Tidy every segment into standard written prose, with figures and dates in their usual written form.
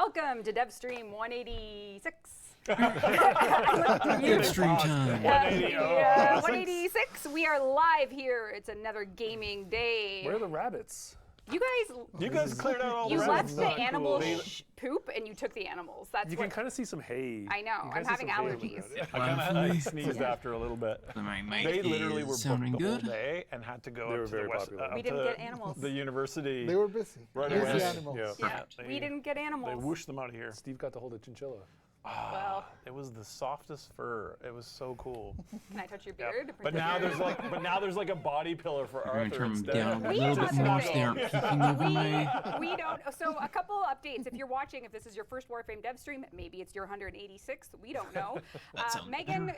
Welcome to Devstream 186. Devstream time. 186. We are live here. It's another gaming day. Where are the rabbits? You guys cleared out all the You rabbits. left the Not animal cool. poop and you took the animals. That's You what can kind of see some hay. I know. You I'm can see having some hay allergies. with that. I kind of sneezed after a little bit. My mic They literally is were sounding booked the whole good. day and had to go They were up to very the west, popular. up We didn't to get animals. the university. They were busy. Right Busy away. animals. Yeah, They- we didn't get They animals. whooshed them out of here. Steve got to hold a chinchilla. Well, It was the softest fur. It was so cool. can I touch your Yep. beard? But now there's like a body pillar for We're gonna Arthur turn them instead. down a We little talked bit more about so they aren't peeking over my... We don't. So a couple updates. If you're watching, if this is your first Warframe dev stream, maybe it's your 186th. We don't know. sounds Megan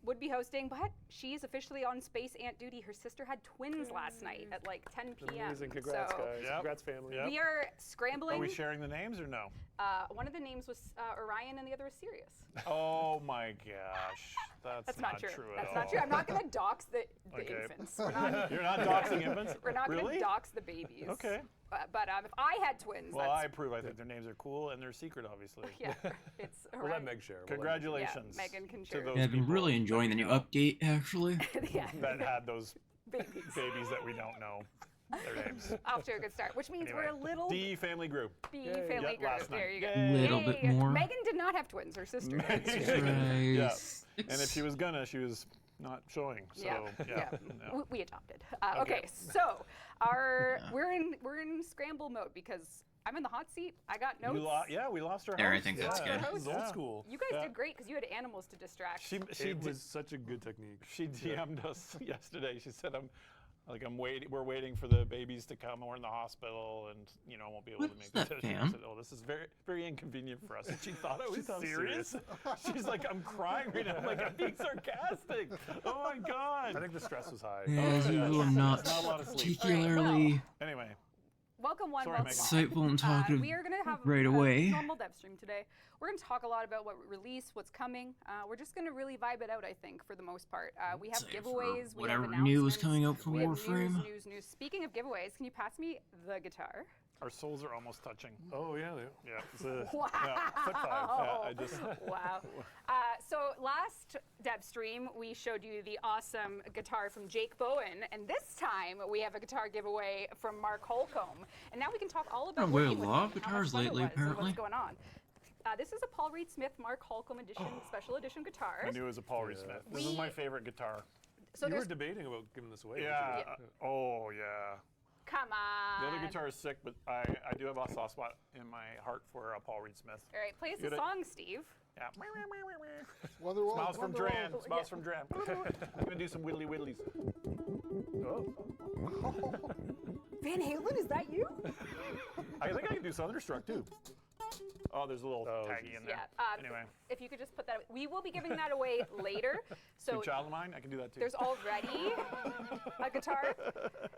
would be hosting, but she is officially on space ant duty. Her sister had twins last night at like 10 p.m. Amazing. Congrats, so guys. Yep. Congrats, family. Yep. we are scrambling. Are we sharing the names or no? One of the names was Orion and the other was Sirius. Oh my gosh. That's not true. at That's all. not true. I'm not going to dox the Okay. infants. We're not, You're not doxing infants? we're not really? going to dox the babies. Okay. But if I had twins, Well, that's I approve. I think their names are cool and they're secret, obviously. yeah. It's We'll Orion. let Meg share. Congratulations. Yeah, Megan can to share. those Yeah, I've been people really enjoying the new update, actually. Yeah. that had those Babies. babies that we don't know their names. Off to a good start, which means Anyway, we're a little D family group. B Yay. family Yep, group. last There night. you go. Yay. Little bit more. Megan did not have twins. Her sister. did. Yeah. Nice. And if she was gonna, she was not showing. So yeah. No. We adopted. Okay, so we're in scramble mode because I'm in the hot seat. I got notes. We lost her There, I host. think that's Yeah. good. This is old school. You guys Yeah. did great because you had animals to distract. She It did- was such a good technique. She DM'd us yesterday. She said, I'm waiting. We're waiting for the babies to come. We're in the hospital, and won't be able to What's make the that, decision. I Pam? said, "Oh, this is very, very inconvenient for us." And she thought I was thought I was serious. She's like, "I'm crying right now." I'm like, "I'm being sarcastic." Oh my god. I think the stress was high. Yeah, as usual, I'm not Not a lot of sleep. particularly Anyway, Welcome one, Sorry, welcome Megan. all. insightful and talkative We are going to have right a away. normal dev stream today. We're going to talk a lot about what we released, what's coming. We're just going to really vibe it out, I think, for the most part. We have Except for giveaways. We have whatever new is announcements, coming out for we have Warframe. News. Speaking of giveaways, can you pass me the guitar? our souls are almost touching. Oh yeah. Yeah. It's a Wow. foot five. Yeah, I just. Wow. So last dev stream, we showed you the awesome guitar from Jake Bowen, and this time we have a guitar giveaway from Mark Holcomb. And now we can talk all about I've wear a working with lot him of and how much guitars fun it lately, was and apparently. what's going on. This is a Paul Reed Smith Mark Holcomb edition, special edition guitar. I knew it was a Paul Reed Smith. This is my favorite guitar. So You were there's, debating about giving this away. Yeah. weren't you? Oh yeah. come on. The other guitar is sick, but I do have a soft spot in my heart for Paul Reed Smith. All right, play us Get a it. song, Steve. Yeah. Wonderwall. Smiles from Wonderwall. Dran. Smiles from Dran. I'm gonna do some whittly whittlies. Oh. Van Halen, is that you? I think I can do Thunderstruck too. Oh, there's a little Oh, taggy geez. in there. Yeah. Anyway, If you could just put that, we will be giving that away later. So Sweet Child of Mine, I can do that too. there's already a guitar,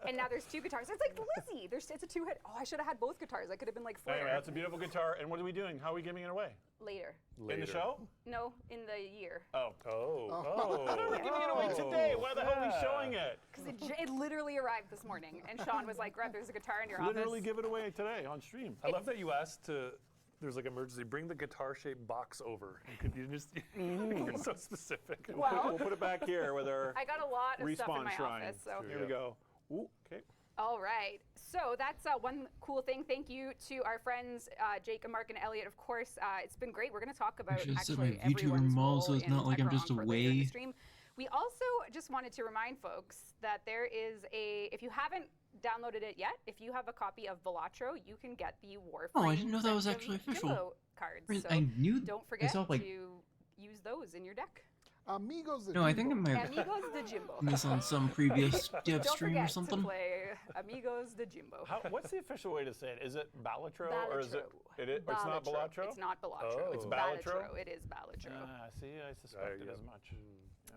and now there's two guitars. It's like Lizzie. It's a two-hit. Oh, I should have had both guitars. I could have been like Flair. Anyway, that's a beautiful guitar. And what are we doing? How are we giving it away? Later. In Later. the show? No, in the year. Oh. Oh. How are we giving it away today? Why the hell are we showing it? Because it literally arrived this morning, and Sean was like, "Grab, there's a guitar in your Literally office." give it away today on stream. I love that you asked to. There's like emergency. Bring the guitar-shaped box over. You just. You're so specific. Well, We'll put it back here with our I got a lot of stuff in respawn my shrine. office. So. Here we go. Ooh, okay. All right. So that's one cool thing. Thank you to our friends Jake and Mark and Elliot. Of course, it's been great. We're going to talk about I should've set actually my VTuber everyone's mall, role so it's in not like I'm Hyper just Encore later in the away. stream. We also just wanted to remind folks that there is if you haven't downloaded it yet, if you have a copy of Velatro, you can get the Warframe. Oh, I didn't know that was Friends of actually official. Jimbo cards. So I knew. don't I forget saw like to use those in your deck. Amigos. no, I think it might have Amigos de Jimbo. this on some previous dev Don't stream forget or something. to play Amigos de Jimbo. What's the official way to say it? Is it Balatro or is it? Balatro. It's not Balatro? It's not Balatro. Oh. It's It's Balatro? Balatro. It is Balatro. See, I suspected yeah. as much.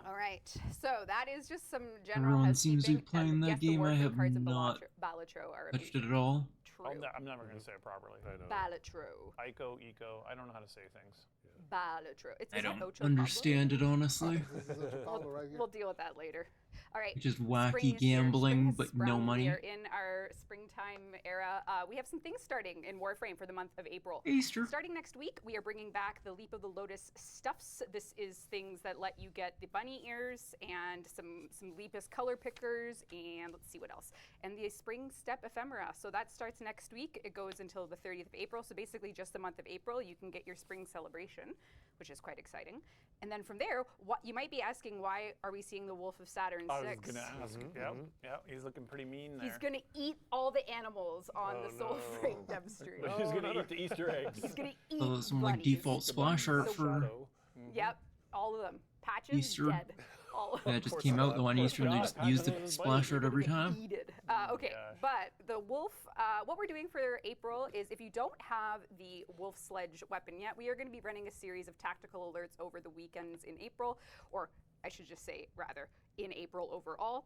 All right. So that is just some general Everyone seems to be housekeeping. playing that Yes, the game. I Warframe have cards in not Balatro are touched it at all. True. I'm never going to say it properly. I know. Balatro. Ico, Eco, I don't know how to say things. Balatro. It's I is it don't Ocho understand it honestly. This is a Pablo right here. We'll deal with that later. All right. Just spring wacky is here. Spring gambling, has but no sprung. money. We are in our springtime era. We have some things starting in Warframe for the month of April. Easter. Starting next week, we are bringing back the Leap of the Lotus stuffs. This is things that let you get the bunny ears and some Lepus color pickers, and let's see what else. And the Spring Step ephemera. So that starts next week. It goes until the 30th of April. So basically just the month of April, you can get your spring celebration, which is quite exciting. And then from there, you might be asking, why are we seeing the Wolf of Saturn 6? I was going to ask. Yep, he's looking pretty mean there. He's going to eat all the animals on the Soulframe Devstream. He's going to eat the Easter eggs. He's going to eat So some like bunnies. default splash art for Yep, all of them. Patches, Easter. dead. All of them. that just came out the one Easter and they just used the splash art every time. Heated. Okay, gosh. but the wolf, what we're doing for April is if you don't have the wolf sledge weapon yet, we are going to be running a series of tactical alerts over the weekends in April, or I should just say, rather, in April overall.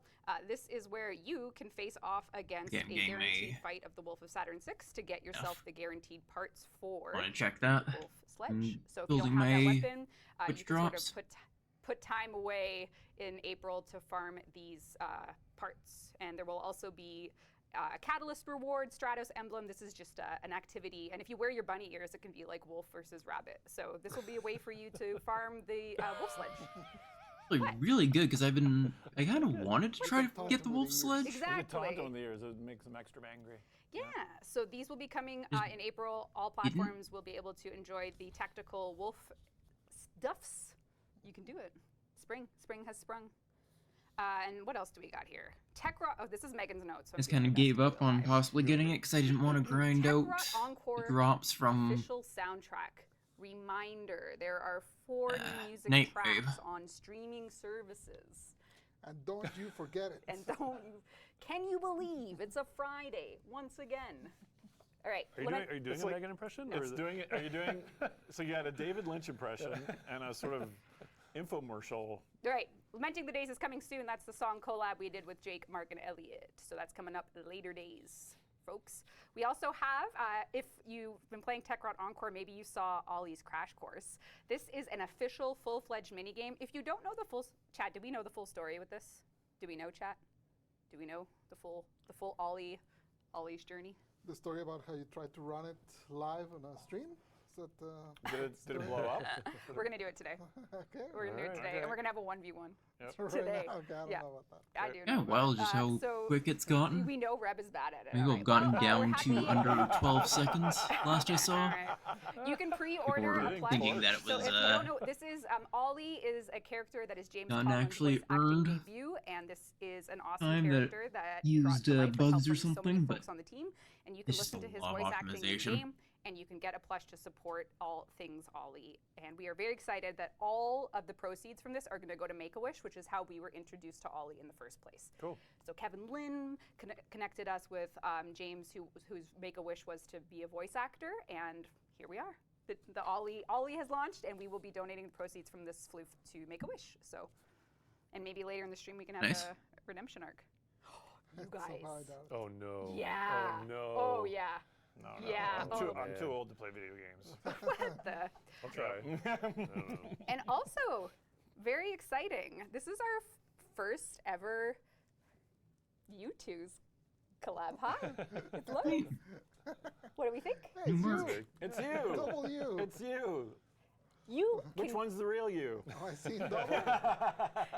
This is where you can face off against a guaranteed fight of the Wolf of Saturn 6 to get yourself the guaranteed parts for Want to check that? Wolf Sledge. So if you building don't have that my weapon, you Twitch can drops. sort of put time away in April to farm these parts. And there will also be a Catalyst reward, Stratos emblem. This is just an activity. And if you wear your bunny ears, it can be like wolf versus rabbit. So this will be a way for you to farm the wolf sledge. Like really good because I kind of wanted to try to get the wolf sledge. You could Exactly. taunt him in the ears. It would make them extra angry. Yeah, so these will be coming in April. All platforms will be able to enjoy the tactical wolf stuffs. You can do it. Spring has sprung. And what else do we got here? Techrot. Oh, this is Megan's notes. So I just kind of gave up on possibly getting it because I didn't want to grind out Techrot Encore the drops from official soundtrack. Reminder: there are 4 new music Nightwave. tracks on streaming services. And don't you forget it. And can you believe it's a Friday once again? All right. Are you doing a Megan impression? Or It's doing it. Are you doing? So you had a David Lynch impression and a sort of infomercial. All right. Lamenting the Days is coming soon. That's the song collab we did with Jake, Mark, and Elliot. So that's coming up later days, folks. We also have, if you've been playing Techrot Encore, maybe you saw Ollie's Crash Course. This is an official full-fledged minigame. If you don't know the full, chat, do we know the full story with this? Do we know, chat? Do we know the full Ollie's journey? The story about how you tried to run it live on a stream? Is that, Did it blow up? We're going to do it today. okay. We're going to do it today. Okay. And we're going to have a 1v1. Right today. now, okay, I don't Yeah. know about that. I do Yeah, know well, that. just how so quick it's gotten. we know Reb is bad at it. Maybe All we've right. gotten Well, down we're to happy- under 12 seconds last I All saw. right. You can pre-order were a plush. thinking that it So was, if you don't know, this is Ollie is a character that is James Done Collins' actually voice acting earned debut, and this is an awesome time that character that he brought used, to life with bugs help or from so many something, but folks on the team, and you can it's just listen to a his lot of voice acting in optimization. game, and you can get a plush to support all things Ollie. And we are very excited that all of the proceeds from this are going to go to Make-A-Wish, which is how we were introduced to Ollie in the first place. Cool. So Kevin Lynn connected us with James, whose Make-A-Wish was to be a voice actor, and here we are. The Ollie has launched, and we will be donating the proceeds from this floof to Make-A-Wish. So, and maybe later in the stream we can have Nice. a redemption arc. You guys. Somehow I doubt it. Oh no. Yeah. Oh no. Oh yeah. No. Yeah. I'm too old to play video games. What the? I'll try. And also, very exciting. This is our first ever U2's collab. Hi, it's live. What do we think? Hey, it's New you. merch. It's you. Double you. It's you. You Which can, one's the real you? Oh, I see double.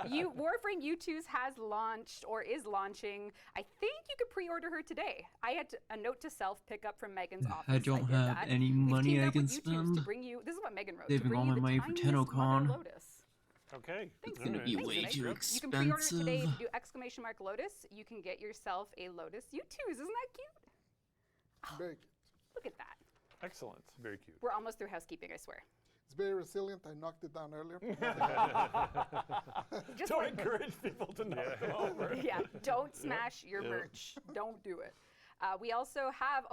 Warframe U2's has launched or is launching. I think you could pre-order her today. I had a note to self pick up from Megan's office. I don't did have that. any We've money teamed I up can with U2's to spend. bring you. This is what Megan wrote. Saving to bring all you my the money for tiniest TennoCon. Mother Lotus. Okay. Thanks, It's gonna Megan. be Thanks, way Megan. too You can pre-order it today. If expensive. you do exclamation mark Lotus, you can get yourself a Lotus U2's. Isn't that cute? Very cute. Look at that. Excellent. Very cute. We're almost through housekeeping, I swear. It's very resilient. I knocked it down earlier. Just Don't like, encourage people to knock them over. yeah, don't smash your merch. Don't do it. We also have,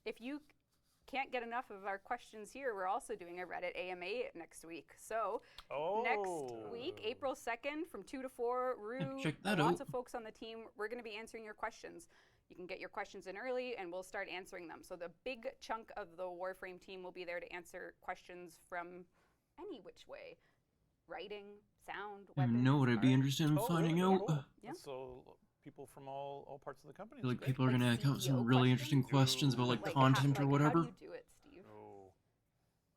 if you can't get enough of our questions here, we're also doing a Reddit AMA next week. So next week, April 2nd from 2 to 4, Rue, check that lots out. of folks on the team, we're going to be answering your questions. You can get your questions in early, and we'll start answering them. So the big chunk of the Warframe team will be there to answer questions from any which way. writing, sound, I don't weapons. know what I'd be art. interested in Oh, finding really? out. Cool. Yeah. So people from all parts of the company. I feel like That's great. people are Like gonna come up with some CEO really interesting questions? questions about like Like, content or How whatever. do you do it, Steve? No,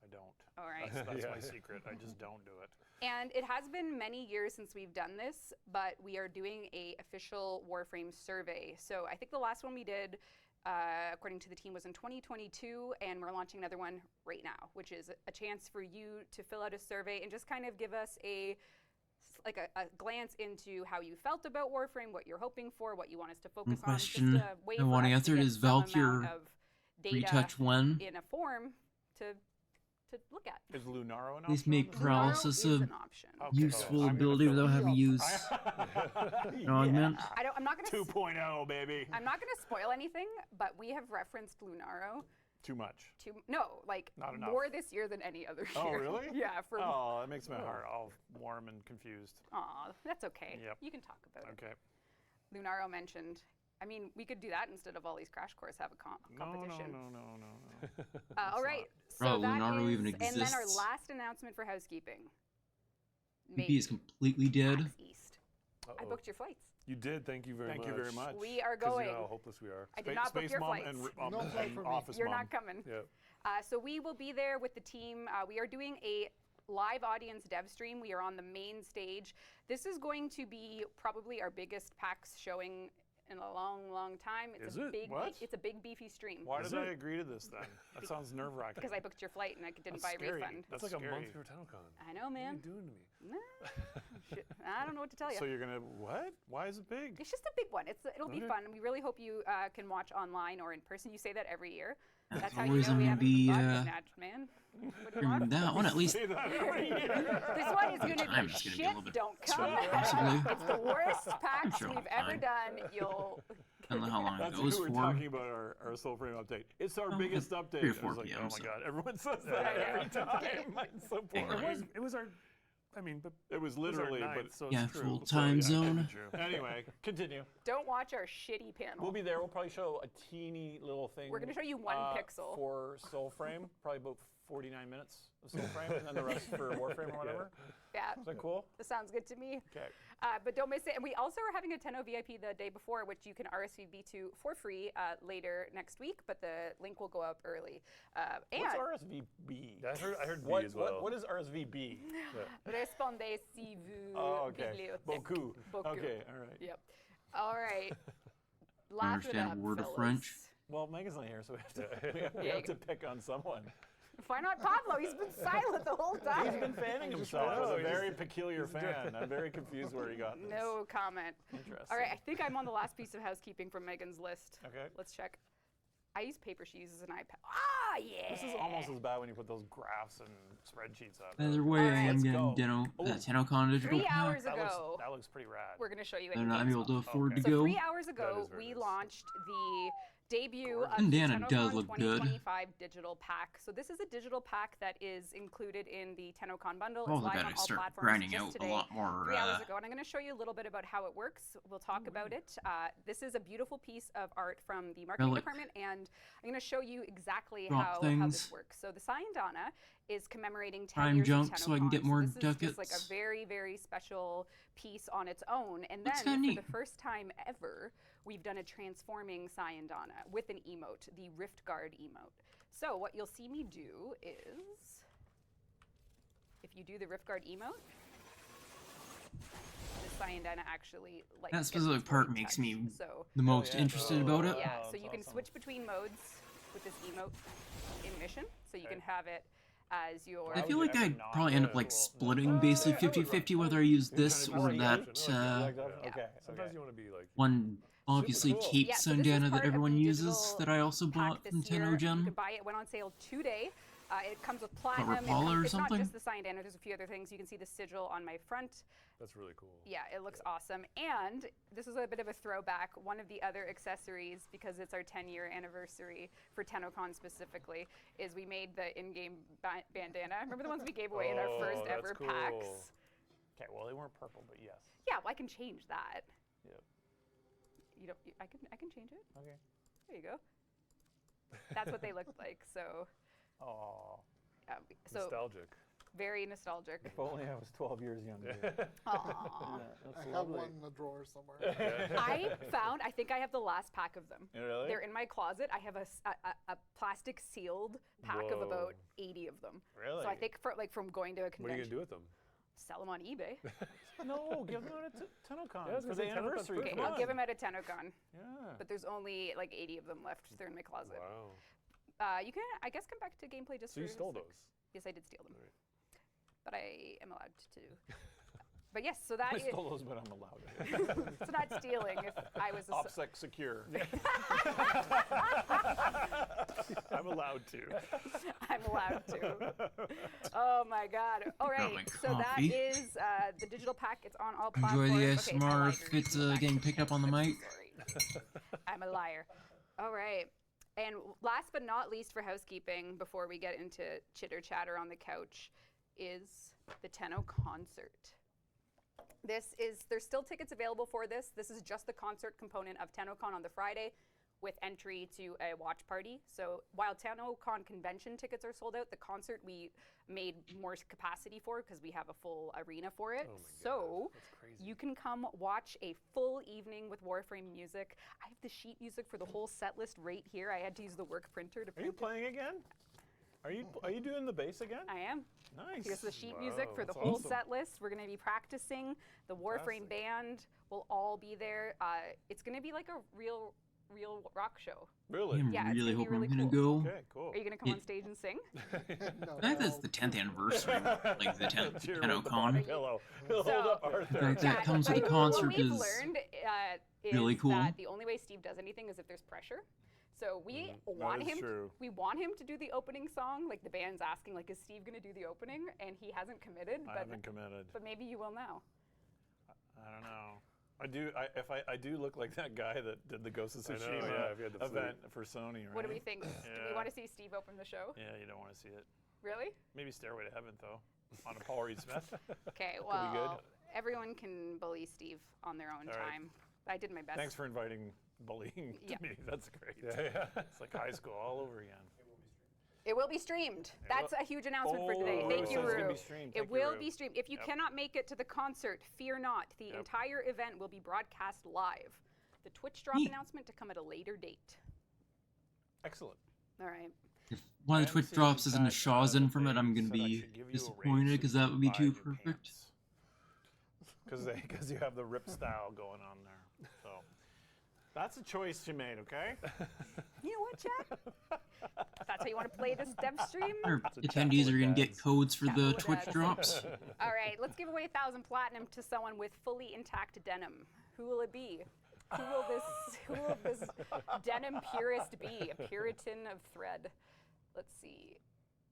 I don't. All right. That's Yeah. my secret. I just don't do it. And it has been many years since we've done this, but we are doing a official Warframe survey. So I think the last one we did, according to the team, was in 2022, and we're launching another one right now, which is a chance for you to fill out a survey and just kind of give us a glance into how you felt about Warframe, what you're hoping for, what you want us to focus on. question Just a way I for want us to answered get is some amount Valkyr of data Retouch when? in a form to look at. Is Lunaro an At least option make on this? paralysis Lunaro is a an option. Okay, useful I'm gonna ability fill without it. having to use Yeah. augment. I'm not gonna 2.0, baby. I'm not going to spoil anything, but we have referenced Lunaro Too much. like Not enough. more this year than any other year. Oh, really? Yeah. Oh, that makes my heart all warm and confused. Aw, that's okay. Yep. You can talk about Okay. it. Lunaro mentioned. I mean, we could do that instead of all these crash course. Have a competition. No. All right. So Bro, that Lunaro is, even and then our exists. last announcement for housekeeping. BP is completely dead. PAX East. I Uh-oh. booked your flights. You did. Thank you very much. Thank you very much. We are 'Cause going. you know how hopeless we are. I did not book Space your mom flights. and, No flight for me. office You're mom. not coming. Yeah. So we will be there with the team. We are doing a live audience Devstream. We are on the main stage. This is going to be probably our biggest PAX showing in a long, long time. It's Is a it? big, What? it's a big beefy stream. Why Is did I it? agree to this then? That sounds nerve-wracking. Because I booked your flight and I didn't That's buy a scary. refund. That's That's like a scary. month before TennoCon. I know, What are man. you doing to me? No. Shit. I don't know what to tell you. So you're gonna what? Why is it big? It's just a big one. It'll be Okay. fun. We really hope you can watch online or in person. You say that every year. As That's how you always, know I'm we gonna haven't be vodka snatched, man. What do you streaming want? that one at least. Say that every year. This one is going to Time be is gonna be a shit. little bit Don't come. sweaty, possibly. It's the worst PAX sure we've I'll ever find. done. You'll. I don't know how long it That's goes who we're for. talking about our Soul Frame update. It's our Oh, biggest at update. 3 or I was 4 like, p.m., oh my so- god, everyone says Yeah, that yeah. every time. It's so Hang on. boring. It was our. I mean, but It was it was our literally, ninth, but so Yeah, it's true. full So, time yeah, zone. true. anyway, continue. Don't watch our shitty panel. We'll be there. We'll probably show a teeny little thing. We're gonna show you one pixel. for Soul Frame, probably about 49 minutes of Soul Frame, and then the rest for Warframe or whatever. Yeah, Is that cool? that sounds good to me. Okay. But don't miss it. And we also are having a 10 VIP the day before, which you can RSVP to for free later next week. But the link will go up early. And What's RSVB? Yeah, I heard B What, as well. what is RSVB? Répondez si vous Oh, okay. bibliothèque. Beaucoup. Beaucoup. Okay, all right. Yep. All right. Laugh it understand up, a word of fellas. French. Well, Megan's not here, so we have to, we Yeah, have to pick on someone. Why not Pablo? He's been silent the whole time. He's been fanning himself as know, a he very peculiar fan. I'm very confused where he got this. No comment. Interesting. All right, I think I'm on the last piece of housekeeping from Megan's list. Okay. Let's check. I use paper. She uses an iPad. Ah, yeah. This is almost as bad when you put those graphs and spreadsheets up. Either way, Alright, I am let's getting go. TennoCon digital 3 pack. hours That ago. looks pretty rad. We're going to show you And I'm in-game able to stuff. afford to So go. 3 hours ago, is very we nice. launched the debut of Bandana the does TennoCon look good. 2025 digital pack. So this is a digital pack that is included in the TennoCon bundle. Oh, It's they live gotta on all start platforms grinding just out today. a lot more. 3 hours ago, and I'm going to show you a little bit about how it works. We'll talk about it. This is a beautiful piece of art from the marketing Relic. department, and I'm going to show you exactly Drop how things. this works. So the Sayandana is commemorating 10 Prime years junk of so I can get TennoCon. more this is just like a ducats. very, very special piece on its own. And Looks then kinda for the first time ever, we've done a transforming Sayandana with an emote, the Rift Guard emote. So what you'll see me do is, if you do the Rift Guard emote, the Sayandana actually like That gets specific its part light makes touch. me So the most yeah. interested about it. yeah, so that's you can awesome. switch between modes with this emote in mission. So you can Okay. have it as your. I would feel you like ever I'd not probably end do up like it? splitting basically I would 50-50 run. whether I use You're this trying to or be that efficient. I like that. Yeah. Okay. Sometimes you want to be like. one obviously cool. cape Yeah, so this is Sundana part that of everyone the uses digital that I also pack bought this from year. You TennoGen. can buy it. It went on sale today. It comes with platinum. Rapala or It's not something? just the Sayandana. There's a few other things. You can see the sigil on my front. That's really cool. Yeah, it looks awesome. And this is a bit of a throwback. One of the other accessories, because it's our 10-year anniversary for TennoCon specifically, is we made the in-game bandana. Remember the ones we gave away in our Oh, first that's ever cool. packs? Okay, well, they weren't purple, but yes. Yeah, well, I can change that. Yep. You don't. I can change it. Okay. There you go. That's what they looked like. So, Oh. so Nostalgic. Very nostalgic. If only I was 12 years younger. Aww. That's I have lovely. one in a drawer somewhere. I think I have the last pack of them. Really? They're in my closet. I have a plastic sealed pack of Whoa. about 80 of them. Really? So I think from going to a What are you convention, gonna do with them? sell them on eBay. No, give them at TennoCon Yeah, I was for gonna the say TennoCon's anniversary. Okay, perfect. I'll give them at a TennoCon, Yeah. but there's only like 80 of them left. They're in my closet. Wow. You can, I guess, come back to gameplay just So for you stole a sec. those? Yes, I did steal them. Alright. But I am allowed to. But yes, so that I is, stole those, but I'm allowed. it's not stealing. If I was a OPSEC secure. I'm allowed to. I'm allowed to. Oh my God. All right. my So that coffee. is the digital pack. It's on all platforms. Enjoy the Okay, I ASMR lied. if it's getting picked up on the mic. Sorry. I'm a liar. All right. And last but not least for housekeeping, before we get into chitter chatter on the couch, is the Tenno concert. There's still tickets available for this. This is just the concert component of TennoCon on the Friday with entry to a watch party. So while TennoCon convention tickets are sold out, the concert we made more capacity for because we have a full arena for it. Oh my So God, that's crazy. you can come watch a full evening with Warframe music. I have the sheet music for the whole set list right here. I had to use the work printer to Are you print it. playing again? Are you doing the bass again? I am. Nice. Here's the sheet music Wow, for the that's whole awesome. set list. We're going to be practicing. The Warframe Fantastic. band will all be there. It's going to be like a real rock show. Really? I'm Yeah, it's really gonna be hoping really I'm gonna cool. go. Okay, cool. Are you going to come on stage and sing? No, I think that's no. the 10th anniversary, like the 10th Cheer with the TennoCon. body pillow. Hold So- up, Arthur. Like that comes with like, the concert what we've is learned is really cool. that the only way Steve does anything is if there's pressure. So we want is him. true. We want him to do the opening song. Like the band's asking, like, is Steve going to do the opening? And he hasn't committed. I haven't committed. But maybe you will now. I don't know. I do look like that guy that did the Ghost of I know, Tsushima yeah, if you had the event for Sony, right? What do we think? Do we Yeah. want to see Steve open the show? Yeah, you don't want to see it. Really? Maybe Stairway to Heaven though, on a Paul Reed Smith. Okay, be well, good. everyone can bully Steve on their own All right. time. I did my best. Thanks for inviting bullying to Yeah. me. That's great. Yeah. It's like high school all over again. It will be streamed. That's a huge announcement for today. Oh, Thank so you, it's gonna Rue. be streamed. It Thank you, will Rue. be streamed. If you Yep. cannot make it to the concert, fear not. The Yep. entire event will be broadcast live. The Twitch drop Neat. announcement to come at a later date. Excellent. All right. If one of the Twitch Fancy drops isn't a fact Shaw's-in from it, they I'm gonna said I be should give you a disappointed raise because if that you would be buy too new perfect. pants. Because you have the rip style going on there. So that's a choice you made, okay? You know what, chat? If that's how you want to play this Devstream. Our a attendees chapel are of gonna get dads. codes for Chapel the of Twitch dads. drops. All right, let's give away 1,000 platinum to someone with fully intact denim. Who will it be? Who will this denim purist be? A Puritan of thread. Let's see.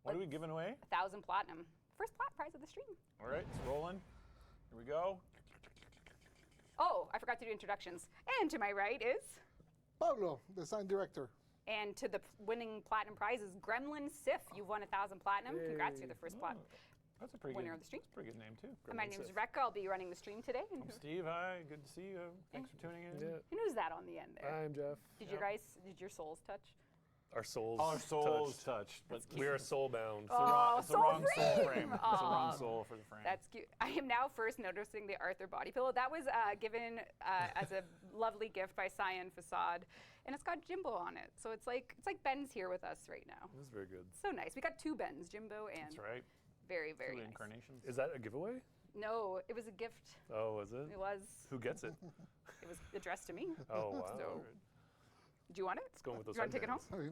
What are we giving away? 1,000 platinum. First prize of the stream. All right, it's rolling. Here we go. Oh, I forgot to do introductions. And to my right is, Pablo, design director. and to the winning platinum prize is Gremlin Sif. You've won 1,000 platinum. Congrats, you're the first platinum. That's a pretty Winner good, of the stream. that's a pretty good name too. My name is Rekka. I'll be running the stream today. And I'm Steve. Hi, good to see you. Thanks for tuning in. Yeah. who's that on the end there? I'm Jeff. Did your souls touch? Our souls. Our souls touched. touched, but We are soul bound. Oh, it's the soul wrong soul frame! frame. It's the wrong Aw. soul for the frame. That's cute. I am now first noticing the Arthur body pillow. That was given as a lovely gift by Cyan Facade, and it's got Jimbo on it. So it's like Ben's here with us right now. This is very good. So nice. We got two Bens, Jimbo and That's right. very Two very nice. incarnations. Is that a giveaway? No, it was a gift. Oh, is it? It was. Who gets it? It was addressed to me. Oh, wow. So- Do you want it? Let's go with those You want to take it home? headbands.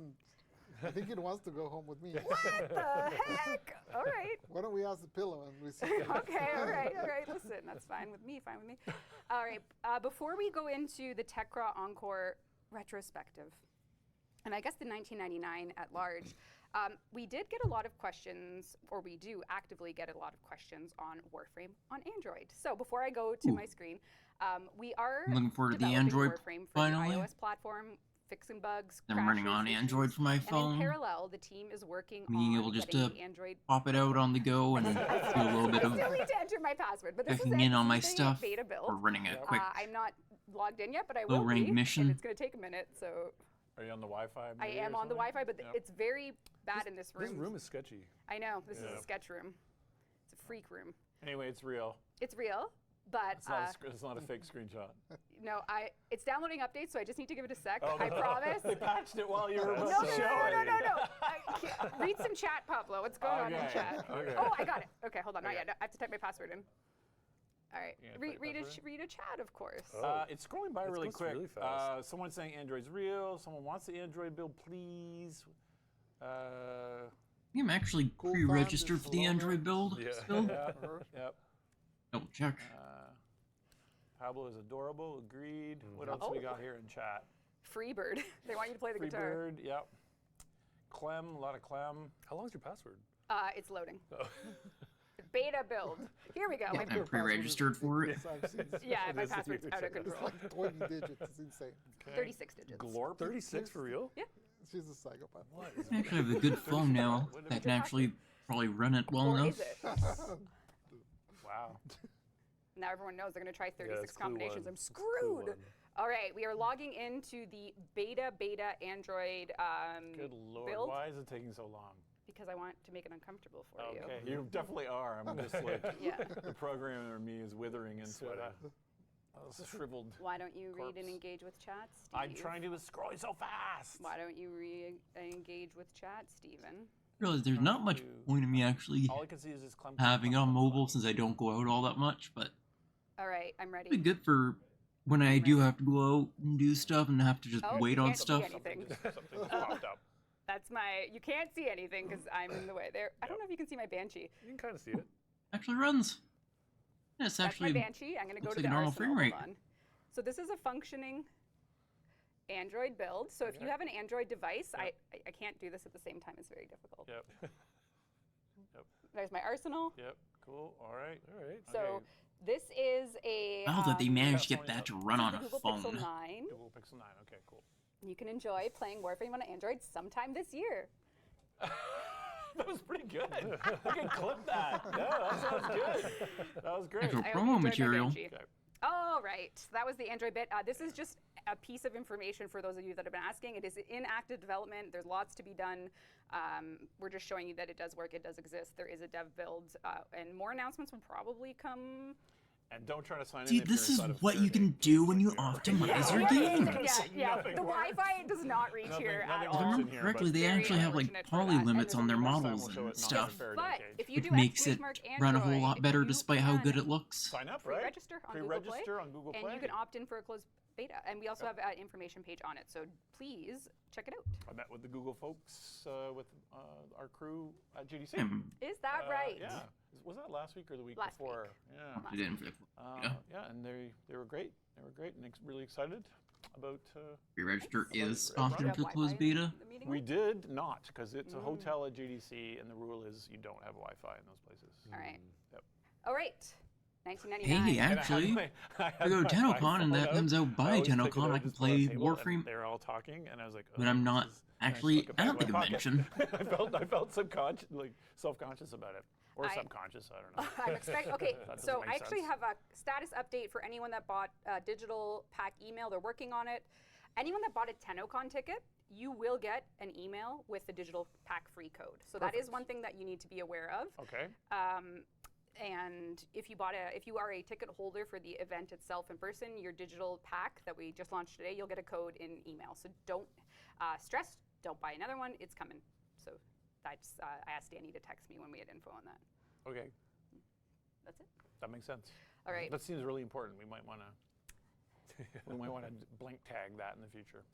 I mean, I think it wants to go home with me. What the heck? All right. Why don't we ask the pillow and we see? Okay, all right. Listen, that's fine with me. All right. Before we go into the Tekra Encore retrospective, and I guess the 1999 at large, we did get a lot of questions, or we do actively get a lot of questions on Warframe on Android. So before I go to my screen, we are I'm looking forward to the developing Android Warframe for finally. the iOS platform, fixing bugs. I'm running on crashes, Android issues. for my And in phone. parallel, the team is working Being on able just getting to the Android. Pop it out on the go and do a little bit I of still need to enter my password, but this is checking in on my this is a stuff beta build. or running a quick I'm not logged in yet, but I low will rank be, mission. and it's going to take a minute. So Are you on the Wi-Fi? I maybe, am or on the something? Wi-Fi, but Yep. it's very bad in this room. This room is sketchy. I know this is Yeah. a sketch room. freak room. Anyway, it's real. It's real, but It's not a fake screenshot. no, it's downloading updates, so I just need to give it a sec. Oh, I promise. They patched it while you were No, about no, to no, show no, it. no, no, no. Read some chat, Pablo. What's going on in Okay, chat? okay. Oh, I got it. Okay, hold on. Not Okay. yet. I have to type my password in. All right. You gonna Read, type read, password in? read a chat, of course. It's scrolling by It really goes quick. really fast. Someone's saying Android's real. Someone wants the Android build, please. I'm actually Cool pre-registered fans, for the love Android it. build Yeah. still. Yep. Double check. Pablo is adorable. Agreed. What else we got here in chat? Freebird. They want you to play the guitar. Freebird. Yep. Clem. A lot of Clem. How long's your password? It's loading. Oh. Beta build. Here we go. Yeah, My- I'm pre-registered for it. I've seen this. yeah, my It is password's huge. out of It's control. like 20 digits. It's insane. 36 digits. Glorp. 36 for real? Yeah. She's a psychopath. What? I actually have a good phone now that can actually probably run it well Or enough. is it? Wow. Now everyone knows they're going to try 36 it's clue combinations. one. I'm It's clue screwed. one. All right, we are logging into the beta Android Good lord. build Why is it taking so long? because I want to make it uncomfortable for you. Okay, you definitely are. I'm just like, Yeah. the programmer in me is withering into a shriveled. Why don't you read and Corpse. engage with chat, Steve? I'm trying to, it's scrolling so fast. Why don't you engage with chat, Steven? Realize there's not much point in me actually All I can see is this Clem. having it on mobile since I don't go out all that much, but All right, I'm it'd be ready. good for when I do have to go out and do stuff and have to just Oh, wait you on can't see stuff. anything. Something just popped up. That's my. You can't see anything because I'm in the way. There. I don't know if you can see my Banshee. You can kind of see it. Actually runs. Yeah, it's That's actually my Banshee. I'm going to go looks to like the a normal arsenal. frame rate. Hold on. So this is a functioning Android build. So if you Okay. have an Android device, I can't do this at the same time. It's very difficult. Yep. There's my arsenal. Yep. Cool. All right. All right. So Okay. this is a. wow that they managed to get Definitely that to run this on is the a Google phone. Pixel 9. Google Pixel 9. Okay, cool. You can enjoy playing Warframe on Android sometime this year. That was pretty good. We can clip that. Yeah, that sounds good. That was great. Actual I hope you promo enjoyed my material. Banshee. Okay. All right, that was the Android bit. This is just a piece of information for those of you that have been asking. It is in active development. There's lots to be done. We're just showing you that it does work. It does exist. There is a dev build, and more announcements will probably come. And don't try to sign in. See, if this you're is inside of what you can 30. do when you optimize your game. Yeah. Nothing The works. Wi-Fi does not reach here at nothing If I all. works. remember here, correctly, but they very actually have like unfortunate for poly that. limits And on their there's only one models time we'll show and it, not stuff, a fair But decade. if you do makes it exclamation mark run a whole Android, lot better you despite how good can it looks. Sign up, right? Pre-register on Google Play, Pre-register on Google Play. and you can opt in for a closed beta. And we also have an information page on it, so please check it out. I met with the Google folks with our crew at GDC. Is that right? Yeah. Was that last week or the week Last before? week. Yeah. I didn't for the yeah. Yeah, and they were great. They were great and really excited about. Pre-register is Right. option Do for you the have closed Wi-Fi in beta. the meeting We room? did not, because it's a hotel at GDC, and the rule is you don't have Wi-Fi in those places. All right. Yep. All right. 1999. Hey, actually, I go to TennoCon and that comes out by TennoCon. I can play Warframe They're all talking, and I was like, when I'm not actually like at the convention. I felt subconscious, like self-conscious about it, or subconscious. I don't know. I'm expecting. Okay, That doesn't so make I actually sense. have a status update for anyone that bought a digital pack email. They're working on it. Anyone that bought a TennoCon ticket, you will get an email with the digital pack free code. So that is one thing that you need to be aware of. Okay. And if you are a ticket holder for the event itself in person, your digital pack that we just launched today, you'll get a code in email. So don't stress. Don't buy another one. It's coming. So I asked Danny to text me when we had info on that. Okay. That's it. That makes sense. All right. That seems really important. We might want to. We might want to blank tag that in the future.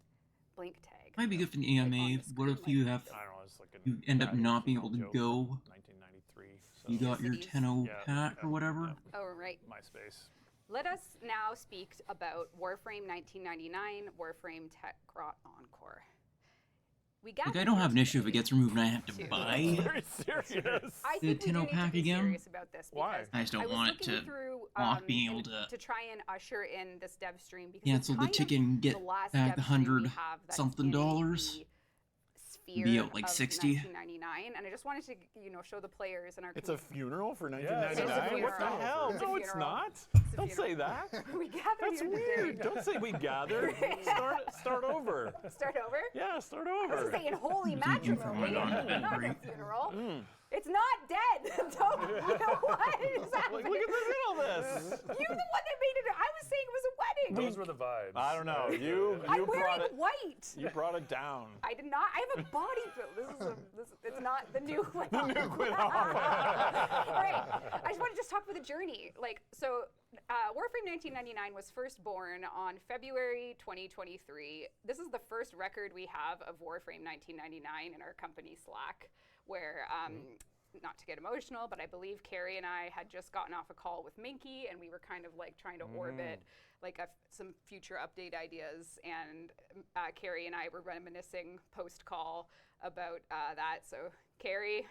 Blink tag. Might be good for the Like on AMA. the What if screen, you like- have I don't know. It's like you end up bad not being able to joke go? from 1993. So You got your Cities. Tenno Yeah, pack yeah, or whatever. yeah. Oh, right. MySpace. Let us now speak about Warframe 1999, Warframe Tech Grot Encore. We got Like, I don't have an issue if it gets removed and I have to Two. buy. Very serious. I The think we do Tenno need to pack be again? serious about this Why? because I just don't was want it looking to through, block being and able to try and usher in this Devstream because cancel it's the kind ticket of and get the last back the Devstream we 100 have that's something in dollars. the sphere Be out like of 60. 1999, and I just wanted to show the players in our It's a funeral for it's a 1999. What the funeral. hell? It's a No, it's funeral. not. It's a Don't say that. we gathered That's here weird. today. Don't say we gathered. Start over. Start over. Yeah, start I was over. saying holy Thinking for matrimony, my non-event not a break. funeral. It's not dead. Don't, what is happening? Look at all this. You're the one that made it. I was saying it was a wedding. Those were the vibes. I don't know. You I'm brought wearing it. white. You brought it down. I did not. I have a body build. It's not the new one. The new Quinn. All right. I just want to talk about the journey. Warframe 1999 was first born on February 2023. This is the first record we have of Warframe 1999 in our company Slack, where, not to get emotional, but I believe Carrie and I had just gotten off a call with Minky, and we were kind of like trying to orbit some future update ideas. And Carrie and I were reminiscing post-call about that. So Carrie,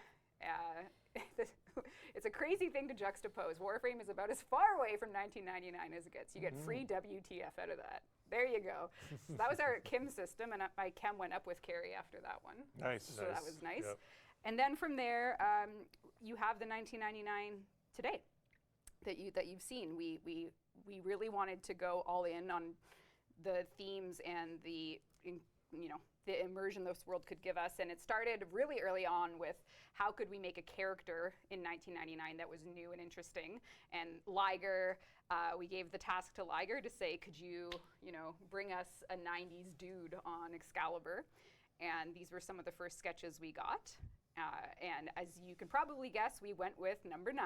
it's a crazy thing to juxtapose. Warframe is about as far away from 1999 as it gets. You get free WTF out of that. There you go. So that was our Kim system, and my Chem went up with Carrie after that one. Nice. So that was nice. Yep. And then from there, you have the 1999 today that you've seen. We really wanted to go all in on the themes and the immersion this world could give us. And it started really early on with how could we make a character in 1999 that was new and interesting. And Liger, we gave the task to Liger to say, could you bring us a 90s dude on Excalibur? And these were some of the first sketches we got. And as you can probably guess, we went with number 9,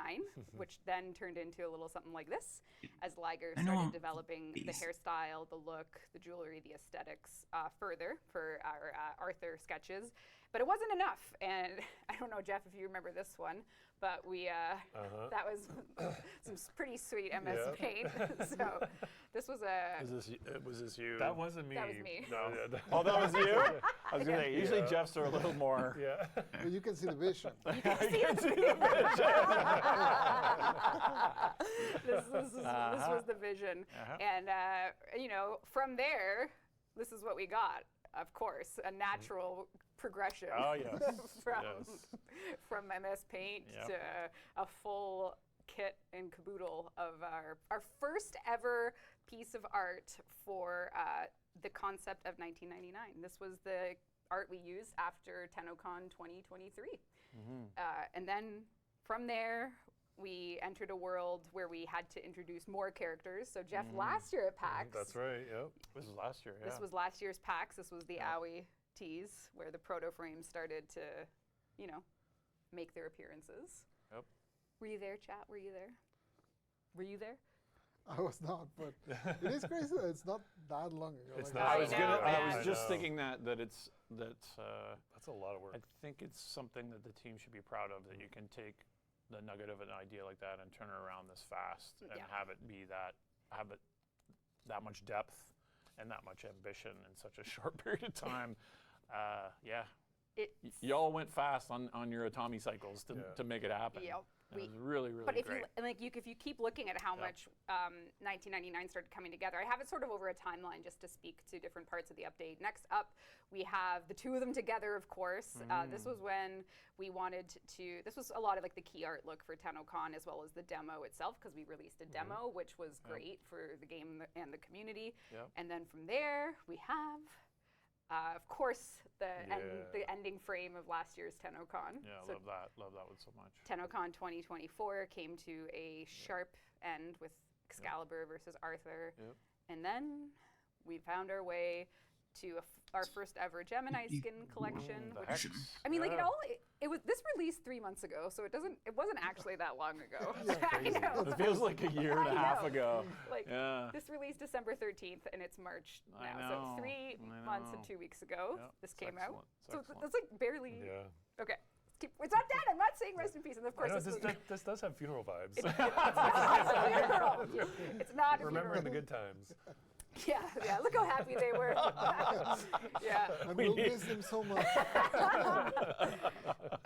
which then turned into a little something like this, as Liger started developing the hairstyle, the look, the jewelry, the aesthetics further for our Arthur sketches. But it wasn't enough, and I don't know, Jeff, if you remember this one, but we that was some pretty sweet MS Paint. So this was Was this you? That wasn't me. That was me. No. Oh, that was you? I was going to say, usually Jeff's are a little more. Yeah. But you can see the vision. I can see the vision. This was the vision. And, from there, this is what we got, of course, a natural progression Oh, yes. from MS Paint Yep. to a full kit and caboodle of our first ever piece of art for the concept of 1999. This was the art we used after TennoCon 2023. And then from there, we entered a world where we had to introduce more characters. So Jeff, last year at PAX. That's right. Yep. This was last year, yeah. This was last year's PAX. This was the Owie tees, where the proto frames started to, make their appearances. Yep. Were you there, chat? Were you there? Were you there? I was not, but it is crazy that it's not that long ago. It's Like, not. I was know, I man. was just know. thinking that That's a lot of work. I think it's something that the team should be proud of, that you can take the nugget of an idea like that and turn it around this fast and have it be that much depth and that much ambition in such a short period of time. Y'all went fast on your Atami cycles to make it happen. Yep. It was really, really But if great. if you keep looking at how much 1999 started coming together, I have it sort of over a timeline just to speak to different parts of the update. Next up, we have the two of them together, of course. This was when we wanted to. This was a lot of like the key art look for TennoCon, as well as the demo itself, because we released a demo, which was great for the game and the community. Yep. And then from there, we have. Of course, the ending frame of last year's TennoCon. Yeah, So love that one so much. TennoCon 2024 came to a sharp end with Excalibur versus Arthur. Yep. And then we found our way to our first ever Gemini skin collection. The Which, Hex. I mean, it was this released 3 months ago, so it wasn't actually that long ago. I know. It feels like a year and a I half know. ago. Like, Yeah. This released December 13th, and it's March I now. know, So 3 I months and know. 2 weeks ago, Yep, this it's came excellent, out. it's So excellent. that's like barely. Yeah. Okay. It's not dead. I'm not saying rest in peace. And of I course, know, this this does have funeral vibes. it's not a funeral. It's not a Remembering the funeral. good times. Yeah. Look how happy they were. Yeah. and we'll miss them so much.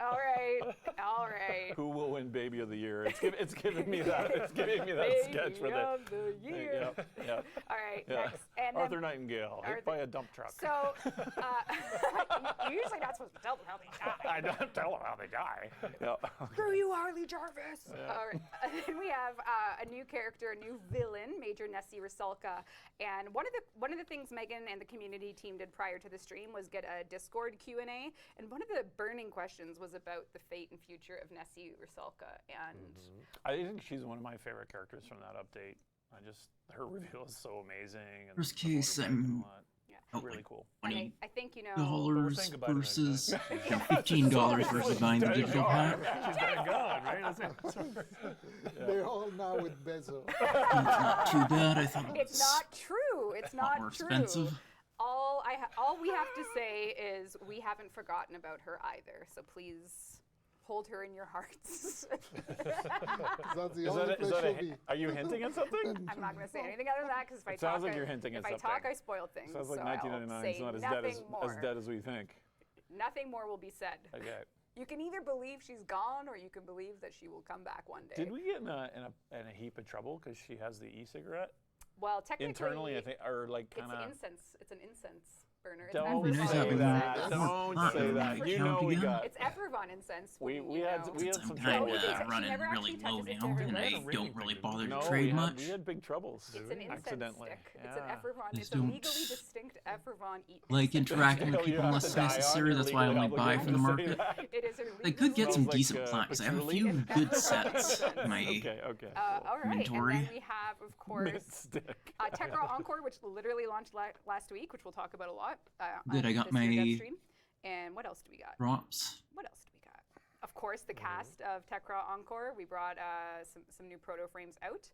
All right. Who will win Baby of the Year? It's giving me that. It's giving me that sketch with Baby it. of the year. Yep. All right. Yeah. Next. And then- Arthur Nightingale hit by a dump truck. So you're usually not supposed to tell them how they die. I don't tell them how they die. Yep. Screw you, Harley Jarvis. All right. And then we have a new character, a new villain, Major Nessie Rusalka, and And one of the things Megan and the community team did prior to the stream was get a Discord Q&A, and one of the burning questions was about the fate and future of Nessie Rusalka. And I think she's one of my favorite characters from that update. Her reveal is so amazing. And Worst the case, motorbike and I'm all that. oh, Really like cool. and $20 I think, you know, think about it versus next $15 versus buying the digital pack. She's dead and gone, right? That's it. They're all now with Bezo. It's not too bad. I thought it it's was not true. It's a lot not more true. expensive. All we have to say is we haven't forgotten about her either. So please hold her in your hearts. That's the only place she'll be. Are you hinting at something? I'm not going to say anything other than that because if I It sounds talk, like you're hinting at if I something. talk, I spoil things. Sounds like so 1999 I'll is say not as nothing more. dead as we think. Nothing more will be said. Okay. You can either believe she's gone or you can believe that she will come back one day. Did we get in a heap of trouble because she has the e-cigarette? Well, technically, Internally, I think, or like it's kind of. incense. It's an incense burner. It's Don't Nice Ephraim having say that. more Don't fun say on that. my You account know we again. got. It's Ephraim incense. We wouldn't you had know? we had Since some I'm trouble. No, kind she of running never really actually low touches it now, to her and lips. I don't really bother No, to trade we much. had big troubles. It's an incense accidentally. stick. It's an Ephraim. Just It's a don't legally distinct Ephraim eat. Like interacting with You people have unless to it's die on, necessary. you're That's why I legally only buy from the obligated to say market. that. It is a I could get some Smells like, decent plants. I have a patchouli. few good Ephraim sets incense. in my Okay. All right, and inventory. then we have, of course, Stick. Tekra Encore, which literally launched last week, which we'll talk about a lot. Good, I got this year my- Devstream. And what else do we got? props. What else do we got? Of course, the cast of Tekra Encore. We brought some new proto frames out.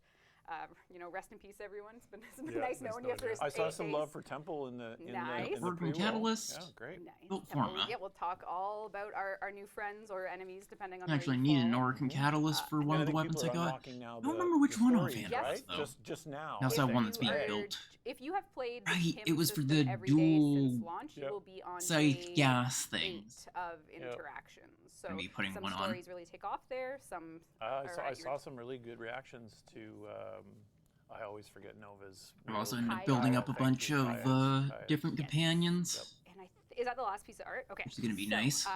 You know, rest in peace, everyone. It's been Yeah, nice nice knowing you knowing for you. I saw 8 some days. love for Temple in the Nice. the Word from pre-roll. Catalyst. Yeah, great. Nice. Built And format. yeah, we'll talk all about our new friends or enemies, depending on Actually, I where you needed an fall. Oricon Catalyst for one And of the think weapons I people are got. unlocking now I don't the- remember which the one stories, offhand, right? though. Just now. How's If that one you that's being are- built? If you have played the Right, it PIM was for system the every day since dual launch, you Yep. will be on Scythe day gas things. 8 of interactions. So Gonna be putting some one on. stories really take off there. Some I are saw, at I your- saw some really good reactions to. I always forget Nova's. I've also Kaya. ended up building up a Thank bunch you, of Kaya. different Yes. companions. and is that the last piece of art? Okay. Which is gonna be So, nice.